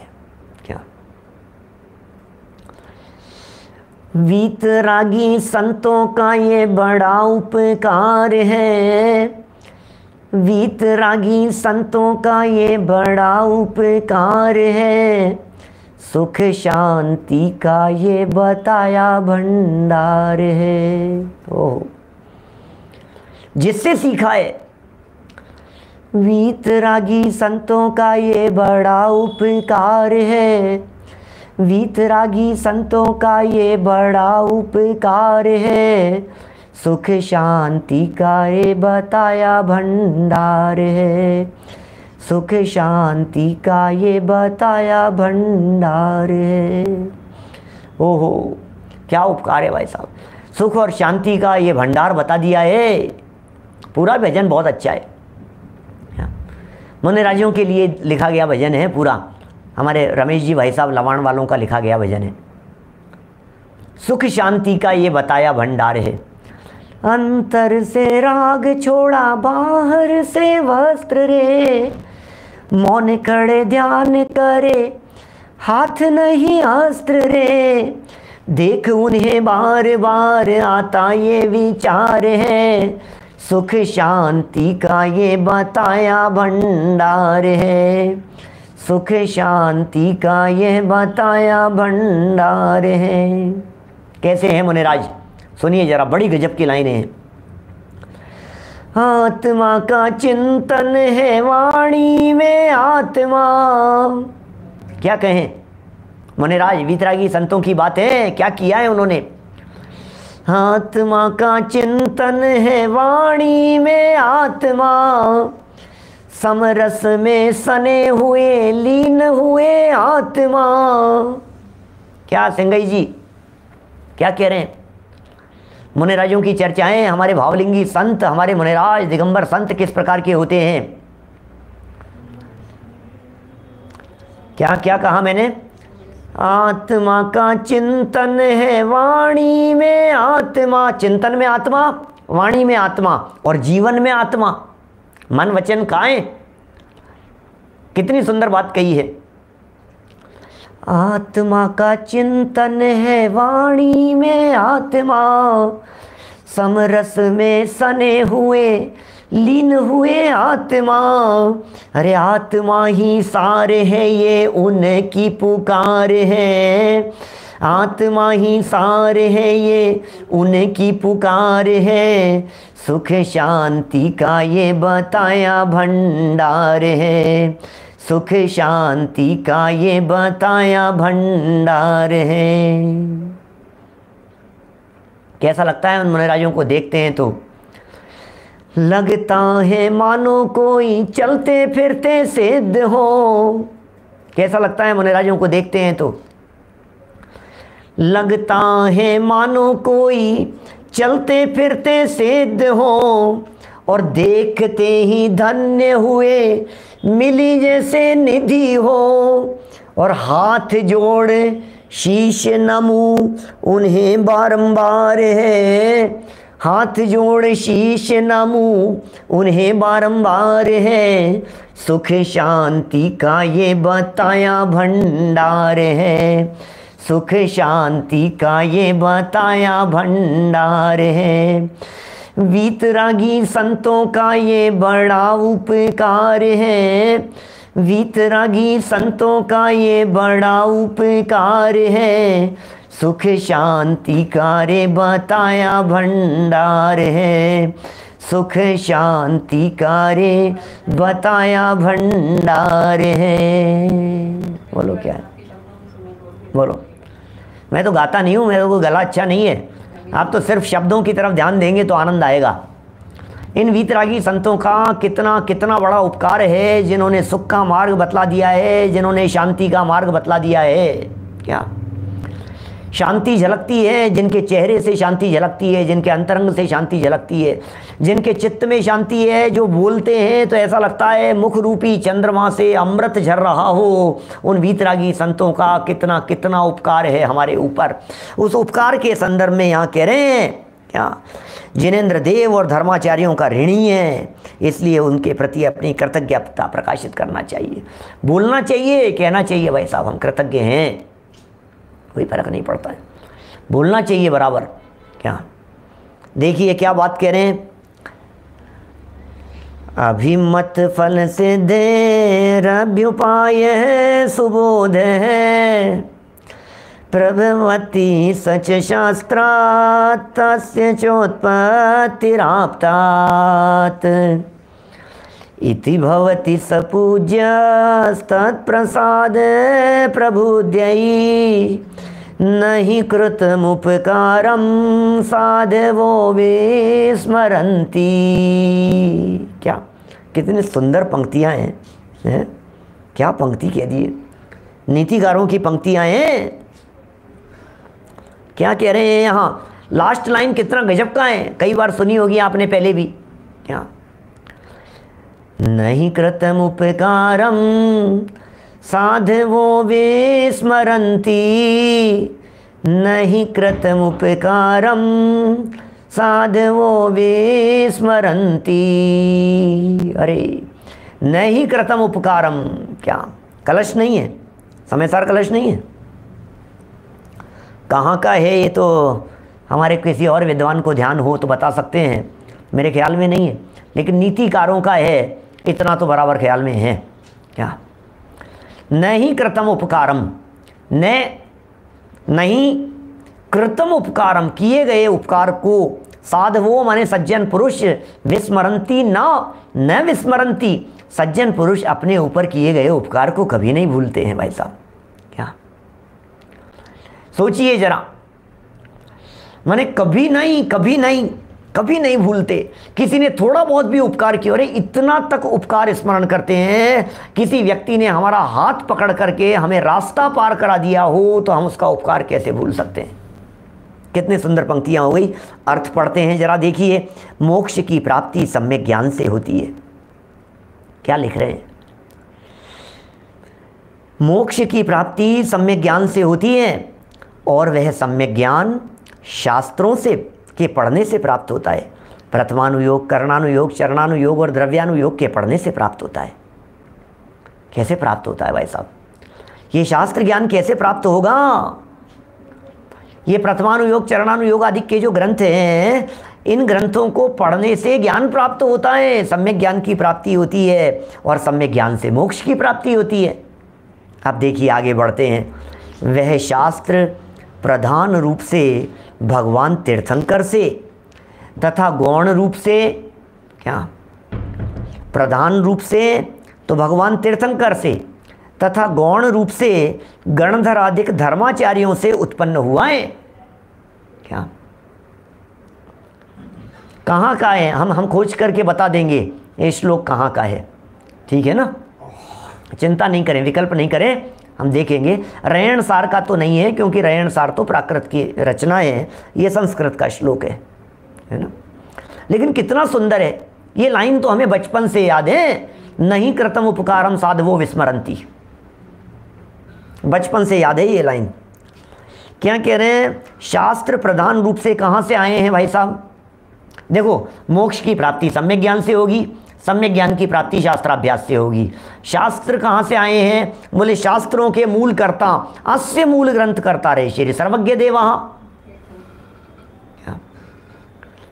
क्या, वीतरागी संतों का ये बड़ा उपकार है, वीतरागी संतों का ये बड़ा उपकार है, सुख शांति का ये बताया भंडार है। ओह, जिससे सीखा है वीतरागी संतों का ये बड़ा उपकार है, वीतरागी संतों का ये बड़ा उपकार है, सुख शांति का ये बताया भंडार है, सुख शांति का ये बताया भंडार है। ओहो, क्या उपकार है भाई साहब, सुख और शांति का ये भंडार बता दिया है। पूरा भजन बहुत अच्छा है, मुनिराजों के लिए लिखा गया भजन है पूरा, हमारे रमेश जी भाई साहब लवाण वालों का लिखा गया भजन है। सुख शांति का ये बताया भंडार है, अंतर से राग छोड़ा बाहर से वस्त्र रे, मौन खड़े ध्यान करे हाथ नहीं अस्त्र रे, देख उन्हें बार बार आता ये विचार है, सुख शांति का ये बताया भंडार है, सुख शांति का ये बताया भंडार है। कैसे हैं मुनिराज, सुनिए जरा, बड़ी गजब की लाइनें हैं। आत्मा का चिंतन है वाणी में आत्मा, क्या कहें मुनिराज, वीतरागी संतों की बात है, क्या किया है उन्होंने। आत्मा का चिंतन है वाणी में आत्मा, समरस में सने हुए लीन हुए आत्मा। क्या सिंगई जी क्या कह रहे हैं, मुनिराजों की चर्चाएं, हमारे भावलिंगी संत, हमारे मुनिराज दिगंबर संत किस प्रकार के होते हैं। क्या क्या कहा मैंने, आत्मा का चिंतन है वाणी में आत्मा, चिंतन में आत्मा, वाणी में आत्मा और जीवन में आत्मा, मन वचन काए, कितनी सुंदर बात कही है। आत्मा का चिंतन है वाणी में आत्मा, समरस में सने हुए लीन हुए आत्मा, अरे आत्मा ही सारे है ये उनकी पुकार है, आत्मा ही सारे है ये उनकी पुकार है, सुख शांति का ये बताया भंडार है, सुख शांति का ये बताया भंडार है। कैसा लगता है उन मुनिराजों को देखते हैं तो, लगता है मानो कोई चलते फिरते सिद्ध हो। कैसा लगता है मुनिराजों को देखते हैं तो, लगता है मानो कोई चलते फिरते सिद्ध हो, और देखते ही धन्य हुए मिली जैसे निधि हो, और हाथ जोड़ शीश नमू उन्हें बारंबार है, हाथ जोड़ शीश नमू उन्हें बारंबार है, सुख शांति का ये बताया भंडार है, सुख शांति का ये बताया भंडार है। वीतरागी संतों का ये बड़ा उपकार है, वीतरागी संतों का ये बड़ा उपकार है, सुख शांति का रे बताया भंडार है, सुख शांति का रे बताया भंडार है। बोलो क्या है, बोलो। मैं तो गाता नहीं हूँ, मेरे को गला अच्छा नहीं है, आप तो सिर्फ शब्दों की तरफ ध्यान देंगे तो आनंद आएगा। इन वीतरागी संतों का कितना कितना बड़ा उपकार है, जिन्होंने सुख का मार्ग बतला दिया है, जिन्होंने शांति का मार्ग बतला दिया है। क्या शांति झलकती है, जिनके चेहरे से शांति झलकती है, जिनके अंतरंग से शांति झलकती है, जिनके चित्त में शांति है, जो बोलते हैं तो ऐसा लगता है मुख रूपी चंद्रमा से अमृत झर रहा हो। उन वीतरागी संतों का कितना कितना उपकार है हमारे ऊपर। उस उपकार के संदर्भ में यहाँ कह रहे हैं क्या, जिनेंद्र देव और धर्माचार्यों का ऋणी है, इसलिए उनके प्रति अपनी कृतज्ञता प्रकाशित करना चाहिए, बोलना चाहिए, कहना चाहिए भाई साहब हम कृतज्ञ हैं, कोई फर्क नहीं पड़ता है, बोलना चाहिए बराबर। क्या देखिए क्या बात कह रहे हैं, अभिमत फल सिद्धे रभ्युपाय सुबोध है, प्रभवती सच शास्त्रात् तस्य चोत्पत्तिराप्तात्, इति भवति सपूज्यस्तत्प्रसाद प्रबुद्ध्यै, नहि कृतमुपकारं साधवो विस्मरन्ति। क्या कितनी सुंदर पंक्तियां हैं, क्या पंक्ति कह दी है, नीतिकारों की पंक्तियां हैं। क्या कह रहे हैं यहाँ, लास्ट लाइन कितना गजब का है, कई बार सुनी होगी आपने पहले भी। क्या, नहीं कृतम उपकारम साधवो विस्मरन्ति, नहीं कृतम उपकारम साधवो विस्मरन्ति। अरे नहीं कृतम उपकारम, क्या कलश नहीं है, समयसार कलश नहीं है, कहाँ का है ये तो हमारे किसी और विद्वान को ध्यान हो तो बता सकते हैं, मेरे ख्याल में नहीं है, लेकिन नीतिकारों का है, इतना तो बराबर ख्याल में है। क्या, नहीं कृतम उपकारम, नहीं कृतम उपकारम, किए गए उपकार को, साधवो माने सज्जन पुरुष, विस्मरंती न विस्मरंती, सज्जन पुरुष अपने ऊपर किए गए उपकार को कभी नहीं भूलते हैं भाई साहब। क्या सोचिए जरा, माने कभी नहीं भूलते। किसी ने थोड़ा बहुत भी उपकार किया, अरे इतना तक उपकार स्मरण करते हैं, किसी व्यक्ति ने हमारा हाथ पकड़ करके हमें रास्ता पार करा दिया हो तो हम उसका उपकार कैसे भूल सकते हैं। कितनी सुंदर पंक्तियां हो गई। अर्थ पढ़ते हैं जरा, देखिए, मोक्ष की प्राप्ति सम्यक ज्ञान से होती है। क्या लिख रहे हैं, मोक्ष की प्राप्ति सम्यक ज्ञान से होती है, और वह सम्यक ज्ञान शास्त्रों से के पढ़ने से प्राप्त होता है। प्रथमानुयोग, करणानुयोग, चरणानुयोग और द्रव्यानुयोग के पढ़ने से प्राप्त होता है। कैसे प्राप्त होता है भाई साहब, ये शास्त्र ज्ञान कैसे प्राप्त होगा। ये प्रथमानुयोग, चरणानुयोग आदि के जो ग्रंथ हैं, इन ग्रंथों को पढ़ने से ज्ञान प्राप्त होता है, सम्यक ज्ञान की प्राप्ति होती है, और सम्यक ज्ञान से मोक्ष की प्राप्ति होती है। अब देखिए आगे बढ़ते हैं। वह शास्त्र प्रधान रूप से भगवान तीर्थंकर से तथा गौण रूप से, क्या प्रधान रूप से तो भगवान तीर्थंकर से, तथा गौण रूप से गणधराधिक धर्माचार्यों से उत्पन्न हुआ है। क्या, कहाँ का है, हम खोज करके बता देंगे ये श्लोक कहाँ का है, ठीक है ना, चिंता नहीं करें, विकल्प नहीं करें, हम देखेंगे। रयण सार का तो नहीं है, क्योंकि रयण सार तो प्राकृत की रचना है, ये संस्कृत का श्लोक है ना। लेकिन कितना सुंदर है ये लाइन, तो हमें बचपन से याद है, नहीं कृतम उपकारम साधवो विस्मरंती, बचपन से याद है ये लाइन। क्या कह रहे हैं, शास्त्र प्रधान रूप से कहाँ से आए हैं भाई साहब। देखो, मोक्ष की प्राप्ति सम्यक ज्ञान से होगी, सम्यक ज्ञान की प्राप्ति शास्त्राभ्यास से होगी। शास्त्र कहाँ से आए हैं, बोले शास्त्रों के मूल कर्ता, अस्य मूल ग्रंथ कर्ता रहे श्री सर्वज्ञ देवा।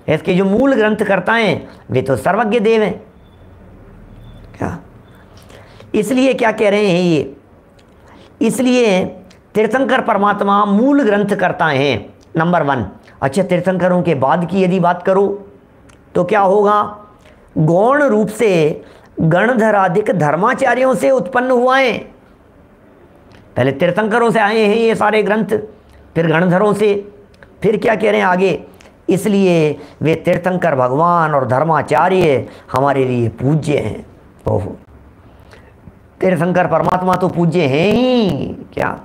इसके जो मूल ग्रंथ कर्ता हैं वे तो सर्वज्ञ देव हैं। क्या, इसलिए क्या कह रहे हैं ये, इसलिए तीर्थंकर परमात्मा मूल ग्रंथ कर्ता हैं, नंबर 1। अच्छा, तीर्थंकरों के बाद की यदि बात करो तो क्या होगा, गौण रूप से गणधराधिक धर्माचार्यों से उत्पन्न हुआ है। पहले तीर्थंकरों से आए हैं ये सारे ग्रंथ, फिर गणधरों से, फिर क्या कह रहे हैं आगे, इसलिए वे तीर्थंकर भगवान और धर्माचार्य हमारे लिए पूज्य हैं। ओहो, तीर्थंकर परमात्मा तो पूज्य हैं ही, क्या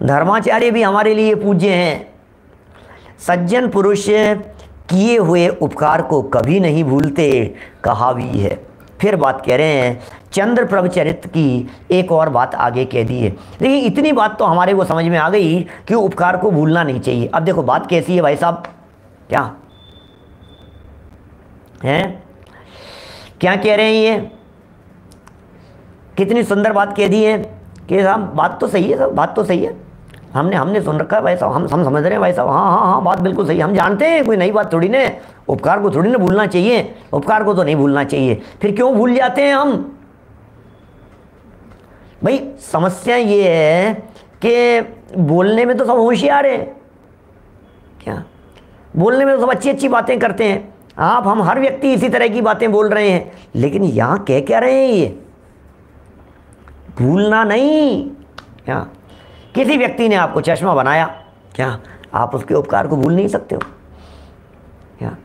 धर्माचार्य भी हमारे लिए पूज्य हैं। सज्जन पुरुष किए हुए उपकार को कभी नहीं भूलते, कहा भी है। फिर बात कह रहे हैं, चंद्र प्रभ चरित्र की एक और बात आगे कह दी है। देखिए, इतनी बात तो हमारे को समझ में आ गई कि उपकार को भूलना नहीं चाहिए। अब देखो बात कैसी है भाई साहब, क्या है, क्या कह रहे हैं ये, कितनी सुंदर बात कह दी है कि साहब बात तो सही है, सब बात तो सही है, हमने हमने सुन रखा है भाई साहब, हम समझ रहे हैं भाई साहब, हाँ हाँ हाँ बात बिल्कुल सही, हम जानते हैं, कोई नई बात थोड़ी ना। उपकार को थोड़ी ना भूलना चाहिए, उपकार को तो नहीं भूलना चाहिए। फिर क्यों भूल जाते हैं हम? भाई समस्या ये है कि बोलने में तो सब होशियार है, क्या बोलने में तो सब अच्छी अच्छी बातें करते हैं, आप हम हर व्यक्ति इसी तरह की बातें बोल रहे हैं, लेकिन यहाँ कह क्या रहे हैं? ये भूलना नहीं। क्या किसी व्यक्ति ने आपको चश्मा बनाया, क्या आप उसके उपकार को भूल नहीं सकते हो? क्या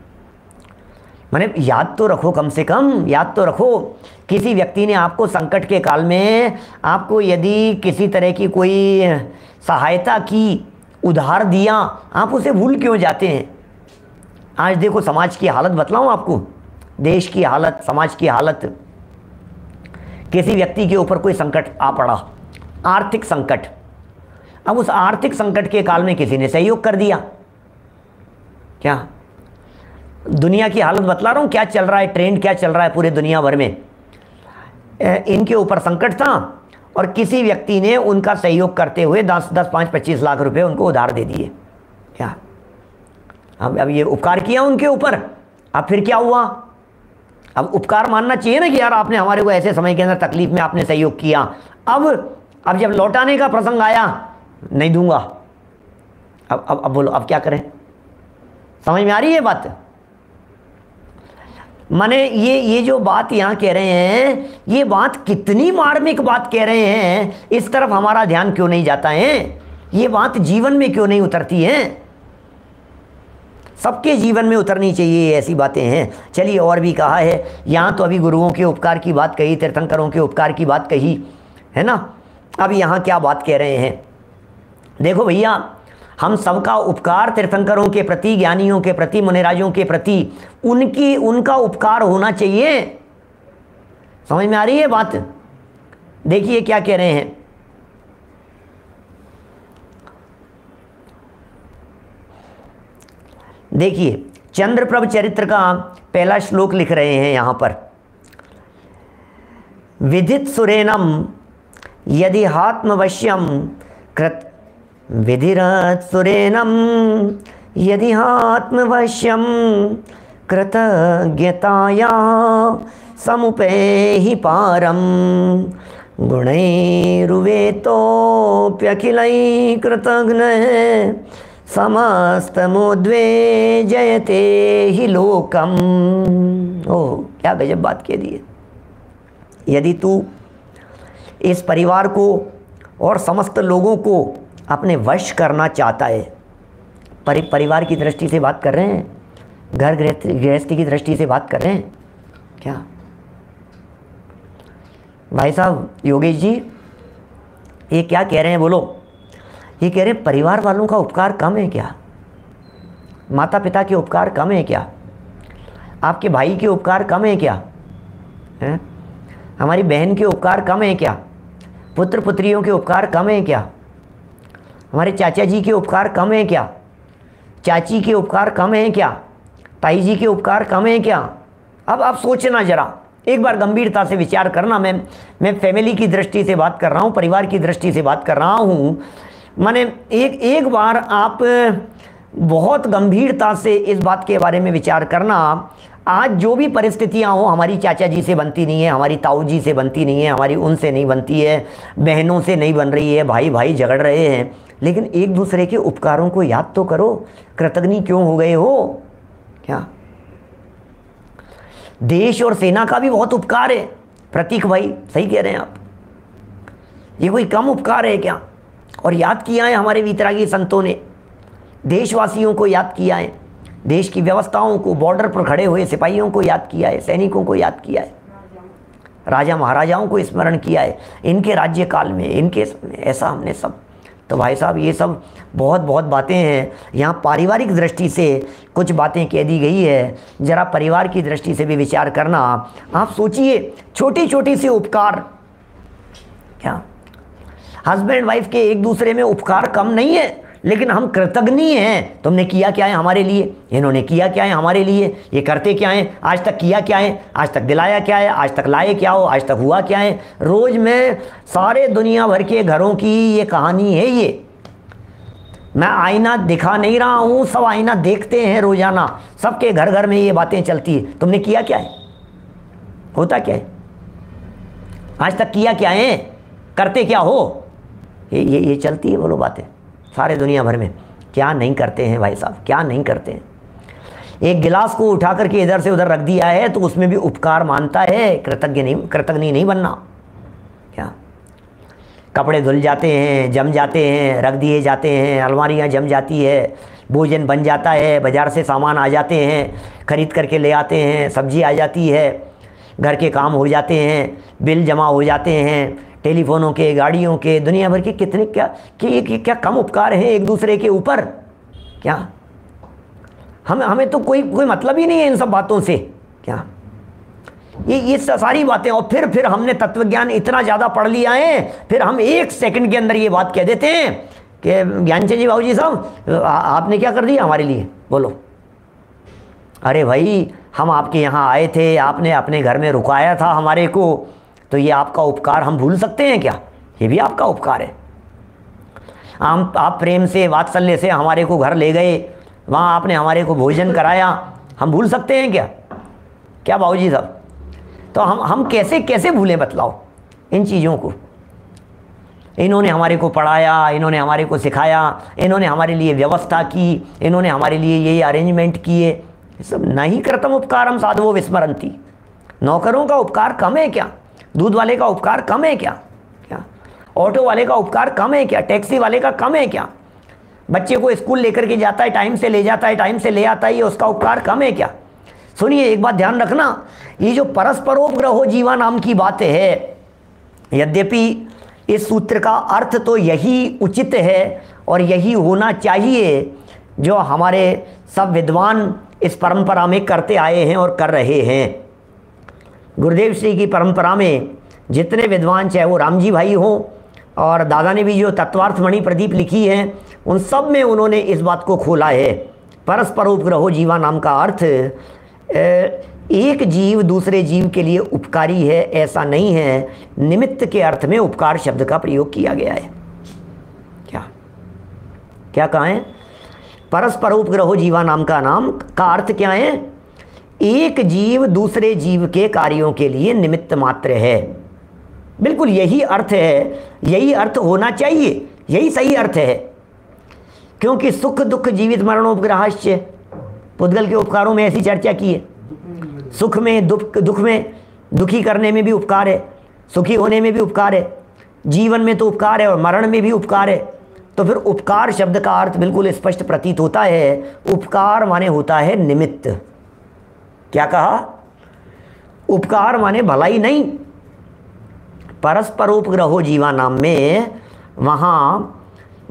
माने याद तो रखो, कम से कम याद तो रखो। किसी व्यक्ति ने आपको संकट के काल में आपको यदि किसी तरह की कोई सहायता की, उधार दिया, आप उसे भूल क्यों जाते हैं? आज देखो समाज की हालत बतलाऊं आपको, देश की हालत, समाज की हालत। किसी व्यक्ति के ऊपर कोई संकट आ पड़ा, आर्थिक संकट। अब उस आर्थिक संकट के काल में किसी ने सहयोग कर दिया। क्या दुनिया की हालत बतला रहा हूं, क्या चल रहा है, ट्रेंड क्या चल रहा है पूरे दुनिया भर में। इनके ऊपर संकट था और किसी व्यक्ति ने उनका सहयोग करते हुए 10-5-25 लाख रुपए उनको उधार दे दिए। क्या अब ये उपकार किया उनके ऊपर, अब फिर क्या हुआ? अब उपकार मानना चाहिए ना कि यार आपने हमारे को ऐसे समय के अंदर तकलीफ में आपने सहयोग किया। अब जब लौटाने का प्रसंग आया, नहीं दूंगा। अब बोलो, अब क्या करें? समझ में आ रही है बात? माने ये जो बात यहाँ कह रहे हैं, ये बात कितनी मार्मिक बात कह रहे हैं, इस तरफ हमारा ध्यान क्यों नहीं जाता है? ये बात जीवन में क्यों नहीं उतरती है? सबके जीवन में उतरनी चाहिए, ऐसी बातें हैं। चलिए, और भी कहा है यहाँ तो अभी गुरुओं के उपकार की बात कही, तीर्थंकरों के उपकार की बात कही है ना। अब यहाँ क्या बात कह रहे हैं? देखो भैया, हम सबका उपकार तीर्थंकरों के प्रति, ज्ञानियों के प्रति, मुनिराजों के प्रति उनका उपकार होना चाहिए। समझ में आ रही है बात? देखिए क्या कह रहे हैं। देखिए चंद्रप्रभ चरित्र का पहला श्लोक लिख रहे हैं यहां पर। विदित सुरेनम यदि हात्मवश्यम कृत, विधिरत सुरेनम यदि आत्मवश्यम कृतज्ञताया समुपेहि पारम गुणैरुवेतोऽप्यखिलै कृतघ्न समस्तमुद्वेजयते हि लोकम। ओह, क्या गजब बात कह दी है। यदि तू इस परिवार को और समस्त लोगों को अपने वश करना चाहता है, परिवार की दृष्टि से बात कर रहे हैं, घर गृहस्थी की दृष्टि से बात कर रहे हैं क्या भाई साहब? योगेश जी ये क्या कह रहे हैं बोलो? ये कह रहे हैं परिवार वालों का उपकार कम है क्या? माता पिता के उपकार कम है क्या? आपके भाई के उपकार कम है क्या? हैं? हमारी बहन के उपकार कम है क्या? पुत्र पुत्रियों के उपकार कम है क्या? हमारे चाचा जी के उपकार कम है क्या? चाची के उपकार कम है क्या? ताई जी के उपकार कम है क्या? अब आप सोचना जरा, एक बार गंभीरता से विचार करना। मैं फैमिली की दृष्टि से बात कर रहा हूँ, परिवार की दृष्टि से बात कर रहा हूँ। माने एक बार आप बहुत गंभीरता से इस बात के बारे में विचार करना। आज जो भी परिस्थितियां हो, हमारी चाचा जी से बनती नहीं है, हमारी ताऊ जी से बनती नहीं है, हमारी उनसे नहीं बनती है, बहनों से नहीं बन रही है, भाई भाई झगड़ रहे हैं, लेकिन एक दूसरे के उपकारों को याद तो करो। कृतज्ञ क्यों हो गए हो क्या? देश और सेना का भी बहुत उपकार है। प्रतीक भाई सही कह रहे हैं आप, ये कोई कम उपकार है क्या? और याद किया है हमारे वीतरागी संतों ने, देशवासियों को याद किया है, देश की व्यवस्थाओं को, बॉर्डर पर खड़े हुए सिपाहियों को याद किया है, सैनिकों को याद किया है, राजा महाराजाओं को स्मरण किया है, इनके राज्यकाल में इनके ऐसा हमने सब। तो भाई साहब ये सब बहुत बहुत बातें हैं। यहाँ पारिवारिक दृष्टि से कुछ बातें कह दी गई है, जरा परिवार की दृष्टि से भी विचार करना। आप सोचिए, छोटी छोटी सी उपकार, क्या हस्बैंड वाइफ के एक दूसरे में उपकार कम नहीं है, लेकिन हम कृतज्ञ हैं। तुमने किया क्या है हमारे लिए, इन्होंने किया क्या है हमारे लिए, ये करते क्या है, आज तक किया क्या है, आज तक दिलाया क्या है, आज तक लाए क्या हो, आज तक हुआ क्या है। रोज़ में सारे दुनिया भर के घरों की ये कहानी है। ये मैं आईना दिखा नहीं रहा हूँ, सब आईना देखते हैं रोजाना, सबके घर घर में ये बातें चलती है। तुमने किया क्या है? होता क्या है? आज तक किया क्या है? करते क्या हो? ये चलती है बोलो बातें सारे दुनिया भर में। क्या नहीं करते हैं भाई साहब, क्या नहीं करते हैं। एक गिलास को उठा करके इधर से उधर रख दिया है तो उसमें भी उपकार मानता है, कृतज्ञ नहीं बनना। क्या कपड़े धुल जाते हैं, जम जाते हैं, रख दिए जाते हैं, अलमारियाँ जम जाती है, भोजन बन जाता है, बाज़ार से सामान आ जाते हैं, खरीद करके ले आते हैं, सब्जी आ जाती है, घर के काम हो जाते हैं, बिल जमा हो जाते हैं, टेलीफोनों के, गाड़ियों के, दुनिया भर के कितने क्या कम उपकार हैं एक दूसरे के ऊपर। क्या हमें तो कोई मतलब ही नहीं है इन सब बातों से। क्या ये सारी बातें, और फिर हमने तत्वज्ञान इतना ज़्यादा पढ़ लिया है, फिर हम 1 सेकंड के अंदर ये बात कह देते हैं कि ज्ञानचंद जी बाबू जी साहब आपने क्या कर दिया हमारे लिए, बोलो। अरे भाई हम आपके यहाँ आए थे, आपने अपने घर में रुकाया था हमारे को, तो ये आपका उपकार हम भूल सकते हैं क्या? ये भी आपका उपकार है। आप प्रेम से, वात्सल्य से हमारे को घर ले गए, वहाँ आपने हमारे को भोजन कराया, हम भूल सकते हैं क्या? क्या बाबूजी साहब? तो हम कैसे भूलें बतलाओ इन चीज़ों को। इन्होंने हमारे को पढ़ाया, इन्होंने हमारे को सिखाया, इन्होंने हमारे लिए व्यवस्था की, इन्होंने हमारे लिए ये अरेंजमेंट किए, सब नहीं करतम उपकारम साधवो विस्मरंती। नौकरों का उपकार कम है क्या? दूध वाले का उपकार कम है क्या? क्या ऑटो वाले का उपकार कम है क्या? टैक्सी वाले का कम है क्या? बच्चे को स्कूल लेकर के जाता है, टाइम से ले जाता है, टाइम से ले आता है, ये उसका उपकार कम है क्या? सुनिए एक बात ध्यान रखना, ये जो परस्परोपग्रहो जीवा नाम की बात है, यद्यपि इस सूत्र का अर्थ तो यही उचित है और यही होना चाहिए जो हमारे सब विद्वान इस परंपरा में करते आए हैं और कर रहे हैं। गुरुदेव श्री की परंपरा में जितने विद्वान, चाहे वो राम जी भाई हों, और दादा ने भी जो तत्वार्थ मणि प्रदीप लिखी है, उन सब में उन्होंने इस बात को खोला है। परस्परोपग्रहो जीवा नाम का अर्थ एक जीव दूसरे जीव के लिए उपकारी है ऐसा नहीं है, निमित्त के अर्थ में उपकार शब्द का प्रयोग किया गया है। क्या कहा है? परस्परोपग्रहो जीवा नाम का अर्थ क्या है? एक जीव दूसरे जीव के कार्यों के लिए निमित्त मात्र है। बिल्कुल यही अर्थ है, यही अर्थ होना चाहिए, यही सही अर्थ है। क्योंकि सुख दुख जीवित मरणोपग्रहाश्च, पुद्गल के उपकारों में ऐसी चर्चा की है। सुख में, दुख में, दुखी करने में भी उपकार है, सुखी होने में भी उपकार है, जीवन में तो उपकार है और मरण में भी उपकार है। तो फिर उपकार शब्द का अर्थ बिल्कुल स्पष्ट प्रतीत होता है। उपकार माने होता है निमित्त। क्या कहा? उपकार माने भलाई नहीं। परस्परोपग्रहो जीवा नाम में वहाँ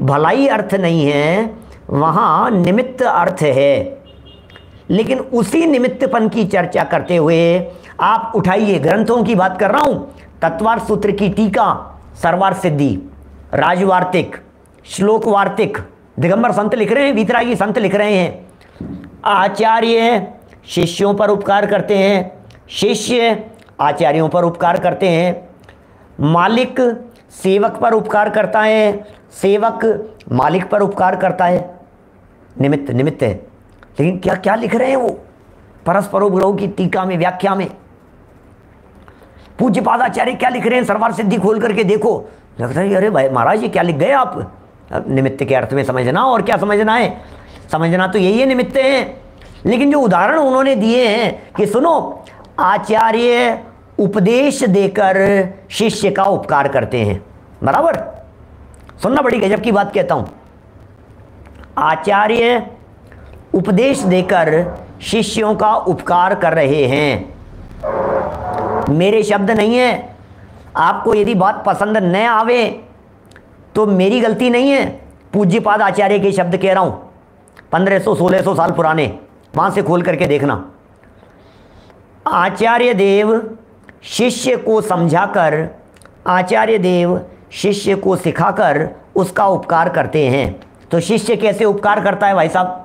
भलाई अर्थ नहीं है, वहाँ निमित्त अर्थ है। लेकिन उसी निमित्तपन की चर्चा करते हुए आप उठाइए, ग्रंथों की बात कर रहा हूँ, तत्वार्थ सूत्र की टीका, सर्वार्थ सिद्धि, राजवार्तिक, श्लोक वार्तिक, दिगंबर संत लिख रहे हैं, वीतरागी संत लिख रहे हैं। आचार्य शिष्यों पर उपकार करते हैं, शिष्य आचार्यों पर उपकार करते हैं, मालिक सेवक पर उपकार करता है, सेवक मालिक पर उपकार करता है। निमित्त है। लेकिन क्या क्या लिख रहे हैं वो परस्परोपग्रहो की टीका में, व्याख्या में? पूज्य पादाचार्य क्या लिख रहे हैं? सर्वार्थ सिद्धि खोल करके देखो, लगता है अरे भाई महाराज ये क्या लिख गए आप। अब निमित्त के अर्थ में समझना, और क्या समझना है? समझना तो यही है, निमित्त है। लेकिन जो उदाहरण उन्होंने दिए हैं कि सुनो, आचार्य उपदेश देकर शिष्य का उपकार करते हैं, बराबर? सुनना, बड़ी गजब की बात कहता हूं। आचार्य उपदेश देकर शिष्यों का उपकार कर रहे हैं, मेरे शब्द नहीं है। आपको यदि बात पसंद न आवे तो मेरी गलती नहीं है, पूज्यपाद आचार्य के शब्द कह रहा हूं, 1500-1600 साल पुराने, वहां से खोल करके देखना। आचार्य देव शिष्य को समझाकर, आचार्य देव शिष्य को सिखाकर उसका उपकार करते हैं। तो शिष्य कैसे उपकार करता है भाई साहब?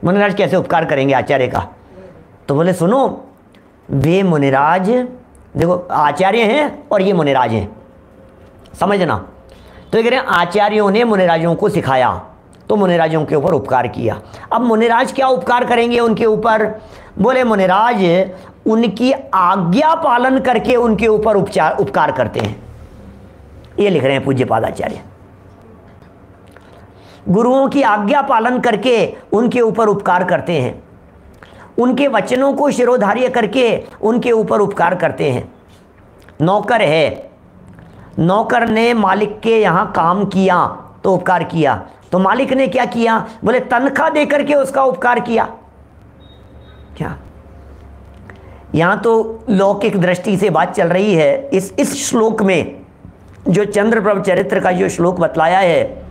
मुनिराज कैसे उपकार करेंगे आचार्य का? तो बोले सुनो, वे मुनिराज, देखो आचार्य हैं और ये मुनिराज हैं, समझना। तो कह रहे हैं आचार्यों ने मुनिराजों को सिखाया, तो मुनिराजों के ऊपर उपकार किया। अब मुनिराज क्या उपकार करेंगे उनके ऊपर? बोले मुनिराज उनकी आज्ञा पालन करके उनके ऊपर उपकार करते हैं। ये लिख रहे हैं पूज्यपाद आचार्य। गुरुओं की आज्ञा पालन करके उनके ऊपर उपकार करते हैं, उनके वचनों को शिरोधार्य करके उनके ऊपर उपकार करते हैं। नौकर है, नौकर ने मालिक के यहाँ काम किया तो उपकार किया, तो मालिक ने क्या किया? बोले तनख्वाह दे करके उसका उपकार किया। क्या यहाँ तो लौकिक दृष्टि से बात चल रही है। इस श्लोक में जो चंद्रप्रभ चरित्र का जो श्लोक बतलाया है,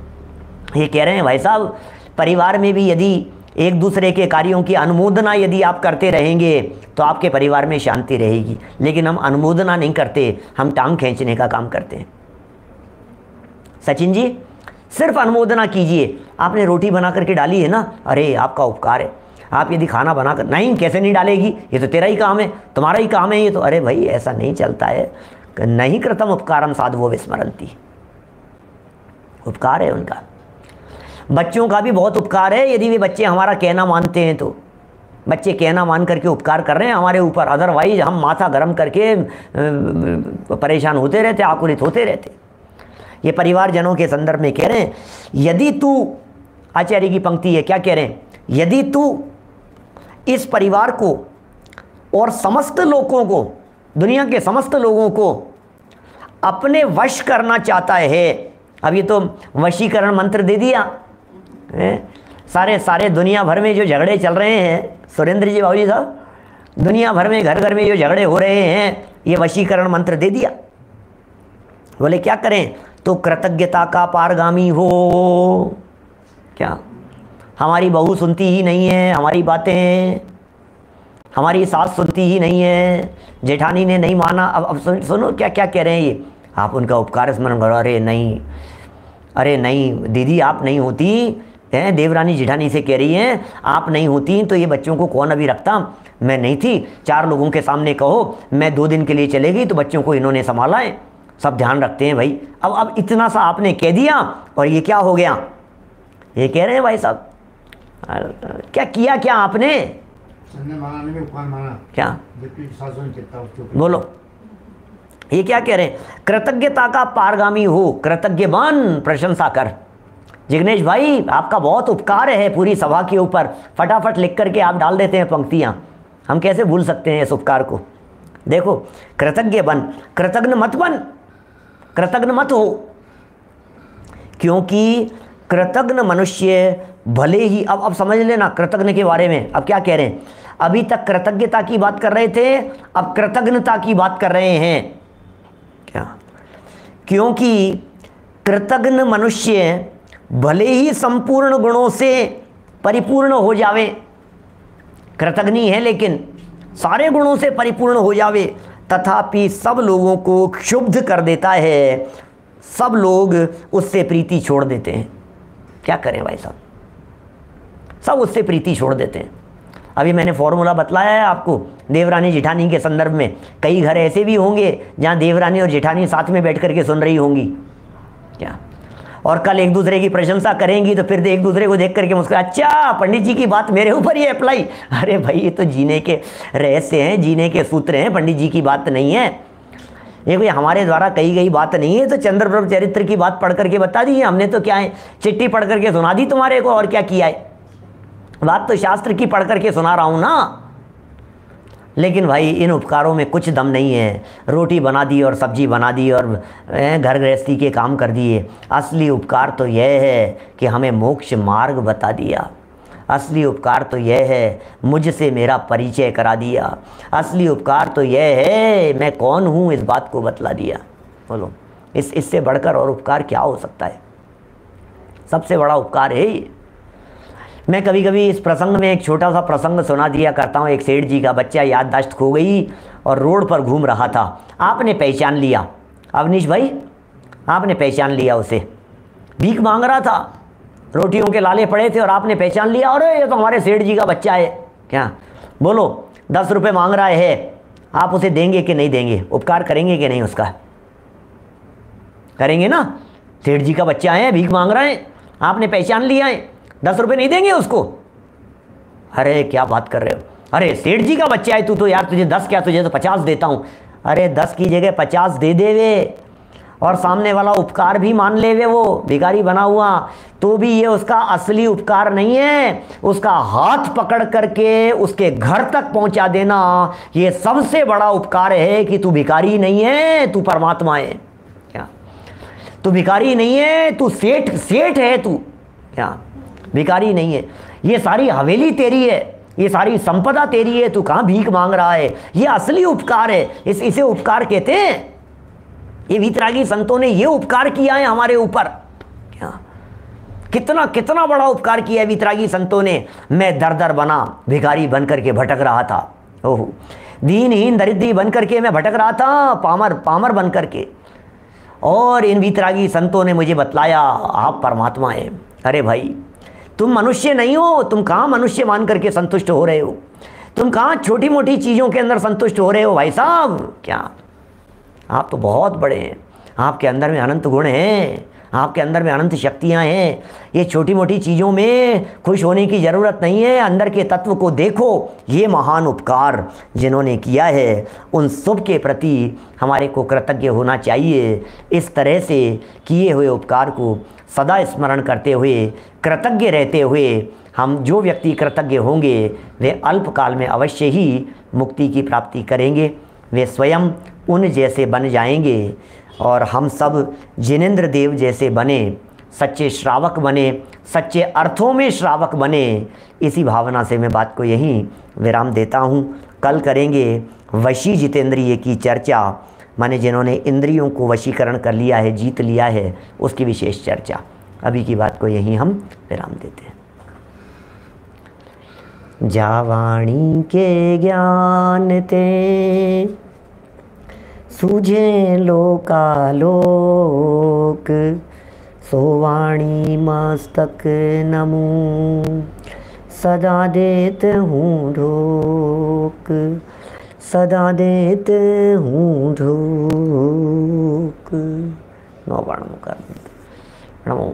ये कह रहे हैं भाई साहब परिवार में भी यदि एक दूसरे के कार्यों की अनुमोदना यदि आप करते रहेंगे तो आपके परिवार में शांति रहेगी। लेकिन हम अनुमोदना नहीं करते, हम टांग खींचने का काम करते हैं। सचिन जी सिर्फ अनुमोदना कीजिए, आपने रोटी बना करके डाली है ना, अरे आपका उपकार है। आप यदि खाना बना कर, नहीं कैसे नहीं डालेगी, ये तो तेरा ही काम है, तुम्हारा ही काम है ये तो, अरे भाई ऐसा नहीं चलता है। नहीं कृतम उपकारम साधवो विस्मरन्ति, उपकार है उनका। बच्चों का भी बहुत उपकार है, यदि वे बच्चे हमारा कहना मानते हैं तो। बच्चे कहना मान करके उपकार कर रहे हैं हमारे ऊपर, अदरवाइज हम माथा गर्म करके परेशान होते रहते, आकुलित होते रहते। ये परिवारजनों के संदर्भ में कह रहे हैं, यदि तू, आचार्य की पंक्ति है, क्या कह रहे हैं? यदि तू इस परिवार को और समस्त लोगों को, दुनिया के समस्त लोगों को अपने वश करना चाहता है। अब ये तो वशीकरण मंत्र दे दिया है। सारे दुनिया भर में जो झगड़े चल रहे हैं, सुरेंद्र जी बाबू जी साहब, दुनिया भर में घर घर में जो झगड़े हो रहे हैं, ये वशीकरण मंत्र दे दिया। बोले क्या करें? तो कृतज्ञता का पारगामी हो। क्या हमारी बहू सुनती ही नहीं है हमारी बातें, हमारी सास सुनती ही नहीं है, जेठानी ने नहीं माना। अब सुनो क्या क्या कह रहे हैं ये, आप उनका उपकार स्मरण करो। अरे नहीं दीदी आप नहीं होती हैं, देवरानी जेठानी से कह रही हैं, आप नहीं होती तो ये बच्चों को कौन अभी रखता, मैं नहीं थी। 4 लोगों के सामने कहो मैं 2 दिन के लिए चले गई तो बच्चों को इन्होंने संभाला है, सब ध्यान रखते हैं भाई। अब इतना सा आपने कह दिया और ये क्या हो गया? ये कह रहे हैं भाई साहब क्या किया क्या आपने? माना क्या बोलो, ये क्या कह रहे हैं? कृतज्ञता का पारगामी हो, कृतज्ञ बन, प्रशंसा कर। जिग्नेश भाई आपका बहुत उपकार है पूरी सभा के ऊपर, फटाफट लिख करके आप डाल देते हैं पंक्तियां, हम कैसे भूल सकते हैं इस उपकार को। देखो कृतज्ञ बन, कृतज्ञ मत बन, कृतज्ञ मत हो, क्योंकि कृतज्ञ मनुष्य भले ही, अब समझ लेना कृतज्ञ के बारे में। अब क्या कह रहे हैं? अभी तक कृतज्ञता की बात कर रहे थे, अब कृतज्ञता की बात कर रहे हैं। क्या? क्योंकि कृतज्ञ मनुष्य भले ही संपूर्ण गुणों से परिपूर्ण हो जावे, कृतज्ञ है लेकिन सारे गुणों से परिपूर्ण हो जावे, तथापि सब लोगों को क्षुब्ध कर देता है, सब लोग उससे प्रीति छोड़ देते हैं। क्या करें भाई साहब, सब उससे प्रीति छोड़ देते हैं। अभी मैंने फॉर्मूला बतलाया है आपको देवरानी जेठानी के संदर्भ में। कई घर ऐसे भी होंगे जहाँ देवरानी और जेठानी साथ में बैठ करके सुन रही होंगी। क्या? और कल एक दूसरे की प्रशंसा करेंगी तो फिर एक दूसरे को देख करके मुस्कुरा, अच्छा पंडित जी की बात मेरे ऊपर ही अप्लाई। अरे भाई ये तो जीने के रहस्य हैं, जीने के सूत्र हैं, पंडित जी की बात नहीं है ये, कोई हमारे द्वारा कही गई बात नहीं है। तो चंद्रप्रभ चरित्र की बात पढ़ करके बता दी है हमने, तो क्या है चिट्ठी पढ़ करके सुना दी तुम्हारे को, और क्या किया है? बात तो शास्त्र की पढ़ करके सुना रहा हूं ना। लेकिन भाई इन उपकारों में कुछ दम नहीं है। रोटी बना दी और सब्जी बना दी और घर गृहस्थी के काम कर दिए। असली उपकार तो यह है कि हमें मोक्ष मार्ग बता दिया। असली उपकार तो यह है मुझसे मेरा परिचय करा दिया। असली उपकार तो यह है मैं कौन हूँ इस बात को बतला दिया। बोलो इससे बढ़कर और उपकार क्या हो सकता है? सबसे बड़ा उपकार है ये। मैं कभी कभी इस प्रसंग में एक छोटा सा प्रसंग सुना दिया करता हूँ। एक सेठ जी का बच्चा याददाश्त खो गई और रोड पर घूम रहा था। आपने पहचान लिया, अवनीश भाई आपने पहचान लिया उसे, भीख मांग रहा था, रोटियों के लाले पड़े थे और आपने पहचान लिया, अरे ये तो हमारे सेठ जी का बच्चा है। क्या बोलो 10 रुपये मांग रहा है, आप उसे देंगे कि नहीं देंगे? उपकार करेंगे कि नहीं उसका? करेंगे ना। सेठ जी का बच्चा है, भीख मांग रहे हैं, आपने पहचान लिया है, 10 रुपये नहीं देंगे उसको? अरे क्या बात कर रहे हो, अरे सेठ जी का बच्चा है तू तो यार, तुझे 10 क्या, तुझे तो 50 देता हूँ। अरे 10 की जगह 50 दे देवे और सामने वाला उपकार भी मान लेवे, वो भिखारी बना हुआ, तो भी ये उसका असली उपकार नहीं है। उसका हाथ पकड़ करके उसके घर तक पहुंचा देना, ये सबसे बड़ा उपकार है कि तू भिखारी नहीं है, तू परमात्मा है। क्या तू भिखारी नहीं है, तू सेठ है तू, क्या भिखारी नहीं है। ये सारी हवेली तेरी है, ये सारी संपदा तेरी है, तू कहाँ भीख मांग रहा है? ये असली उपकार है, इसे उपकार कहते हैं। ये वीतरागी संतों ने ये उपकार किया है हमारे ऊपर। क्या कितना कितना बड़ा उपकार किया है वीतरागी संतों ने। मैं दर दर बना, भिखारी बन करके भटक रहा था, ओहो दीनहीन दरिद्री बन करके मैं भटक रहा था, पामर बन करके, और इन वीतरागी संतों ने मुझे बतलाया आप परमात्मा हैं। अरे भाई तुम मनुष्य नहीं हो, तुम कहाँ मनुष्य मान करके संतुष्ट हो रहे हो? तुम कहाँ छोटी मोटी चीज़ों के अंदर संतुष्ट हो रहे हो भाई साहब? क्या आप तो बहुत बड़े हैं, आपके अंदर में अनंत गुण हैं, आपके अंदर में अनंत शक्तियां हैं। ये छोटी मोटी चीज़ों में खुश होने की ज़रूरत नहीं है, अंदर के तत्व को देखो। ये महान उपकार जिन्होंने किया है उन सब के प्रति हमारे को कृतज्ञ होना चाहिए। इस तरह से किए हुए उपकार को सदा स्मरण करते हुए, कृतज्ञ रहते हुए, हम जो व्यक्ति कृतज्ञ होंगे वे अल्पकाल में अवश्य ही मुक्ति की प्राप्ति करेंगे। वे स्वयं उन जैसे बन जाएंगे और हम सब जिनेंद्र देव जैसे बने, सच्चे श्रावक बने, सच्चे अर्थों में श्रावक बने। इसी भावना से मैं बात को यहीं विराम देता हूँ। कल करेंगे वशी जितेंद्रिय की चर्चा, माने जिन्होंने इंद्रियों को वशीकरण कर लिया है, जीत लिया है, उसकी विशेष चर्चा। अभी की बात को यहीं हम विराम देते हैं। जावाणी के ज्ञान ते सूझे लोकालोक, सोवाणी मस्तक नमूं सदा देत हूँ ढोक, सदा देत हूँ ढोक। नौ बाण मुकर नमो।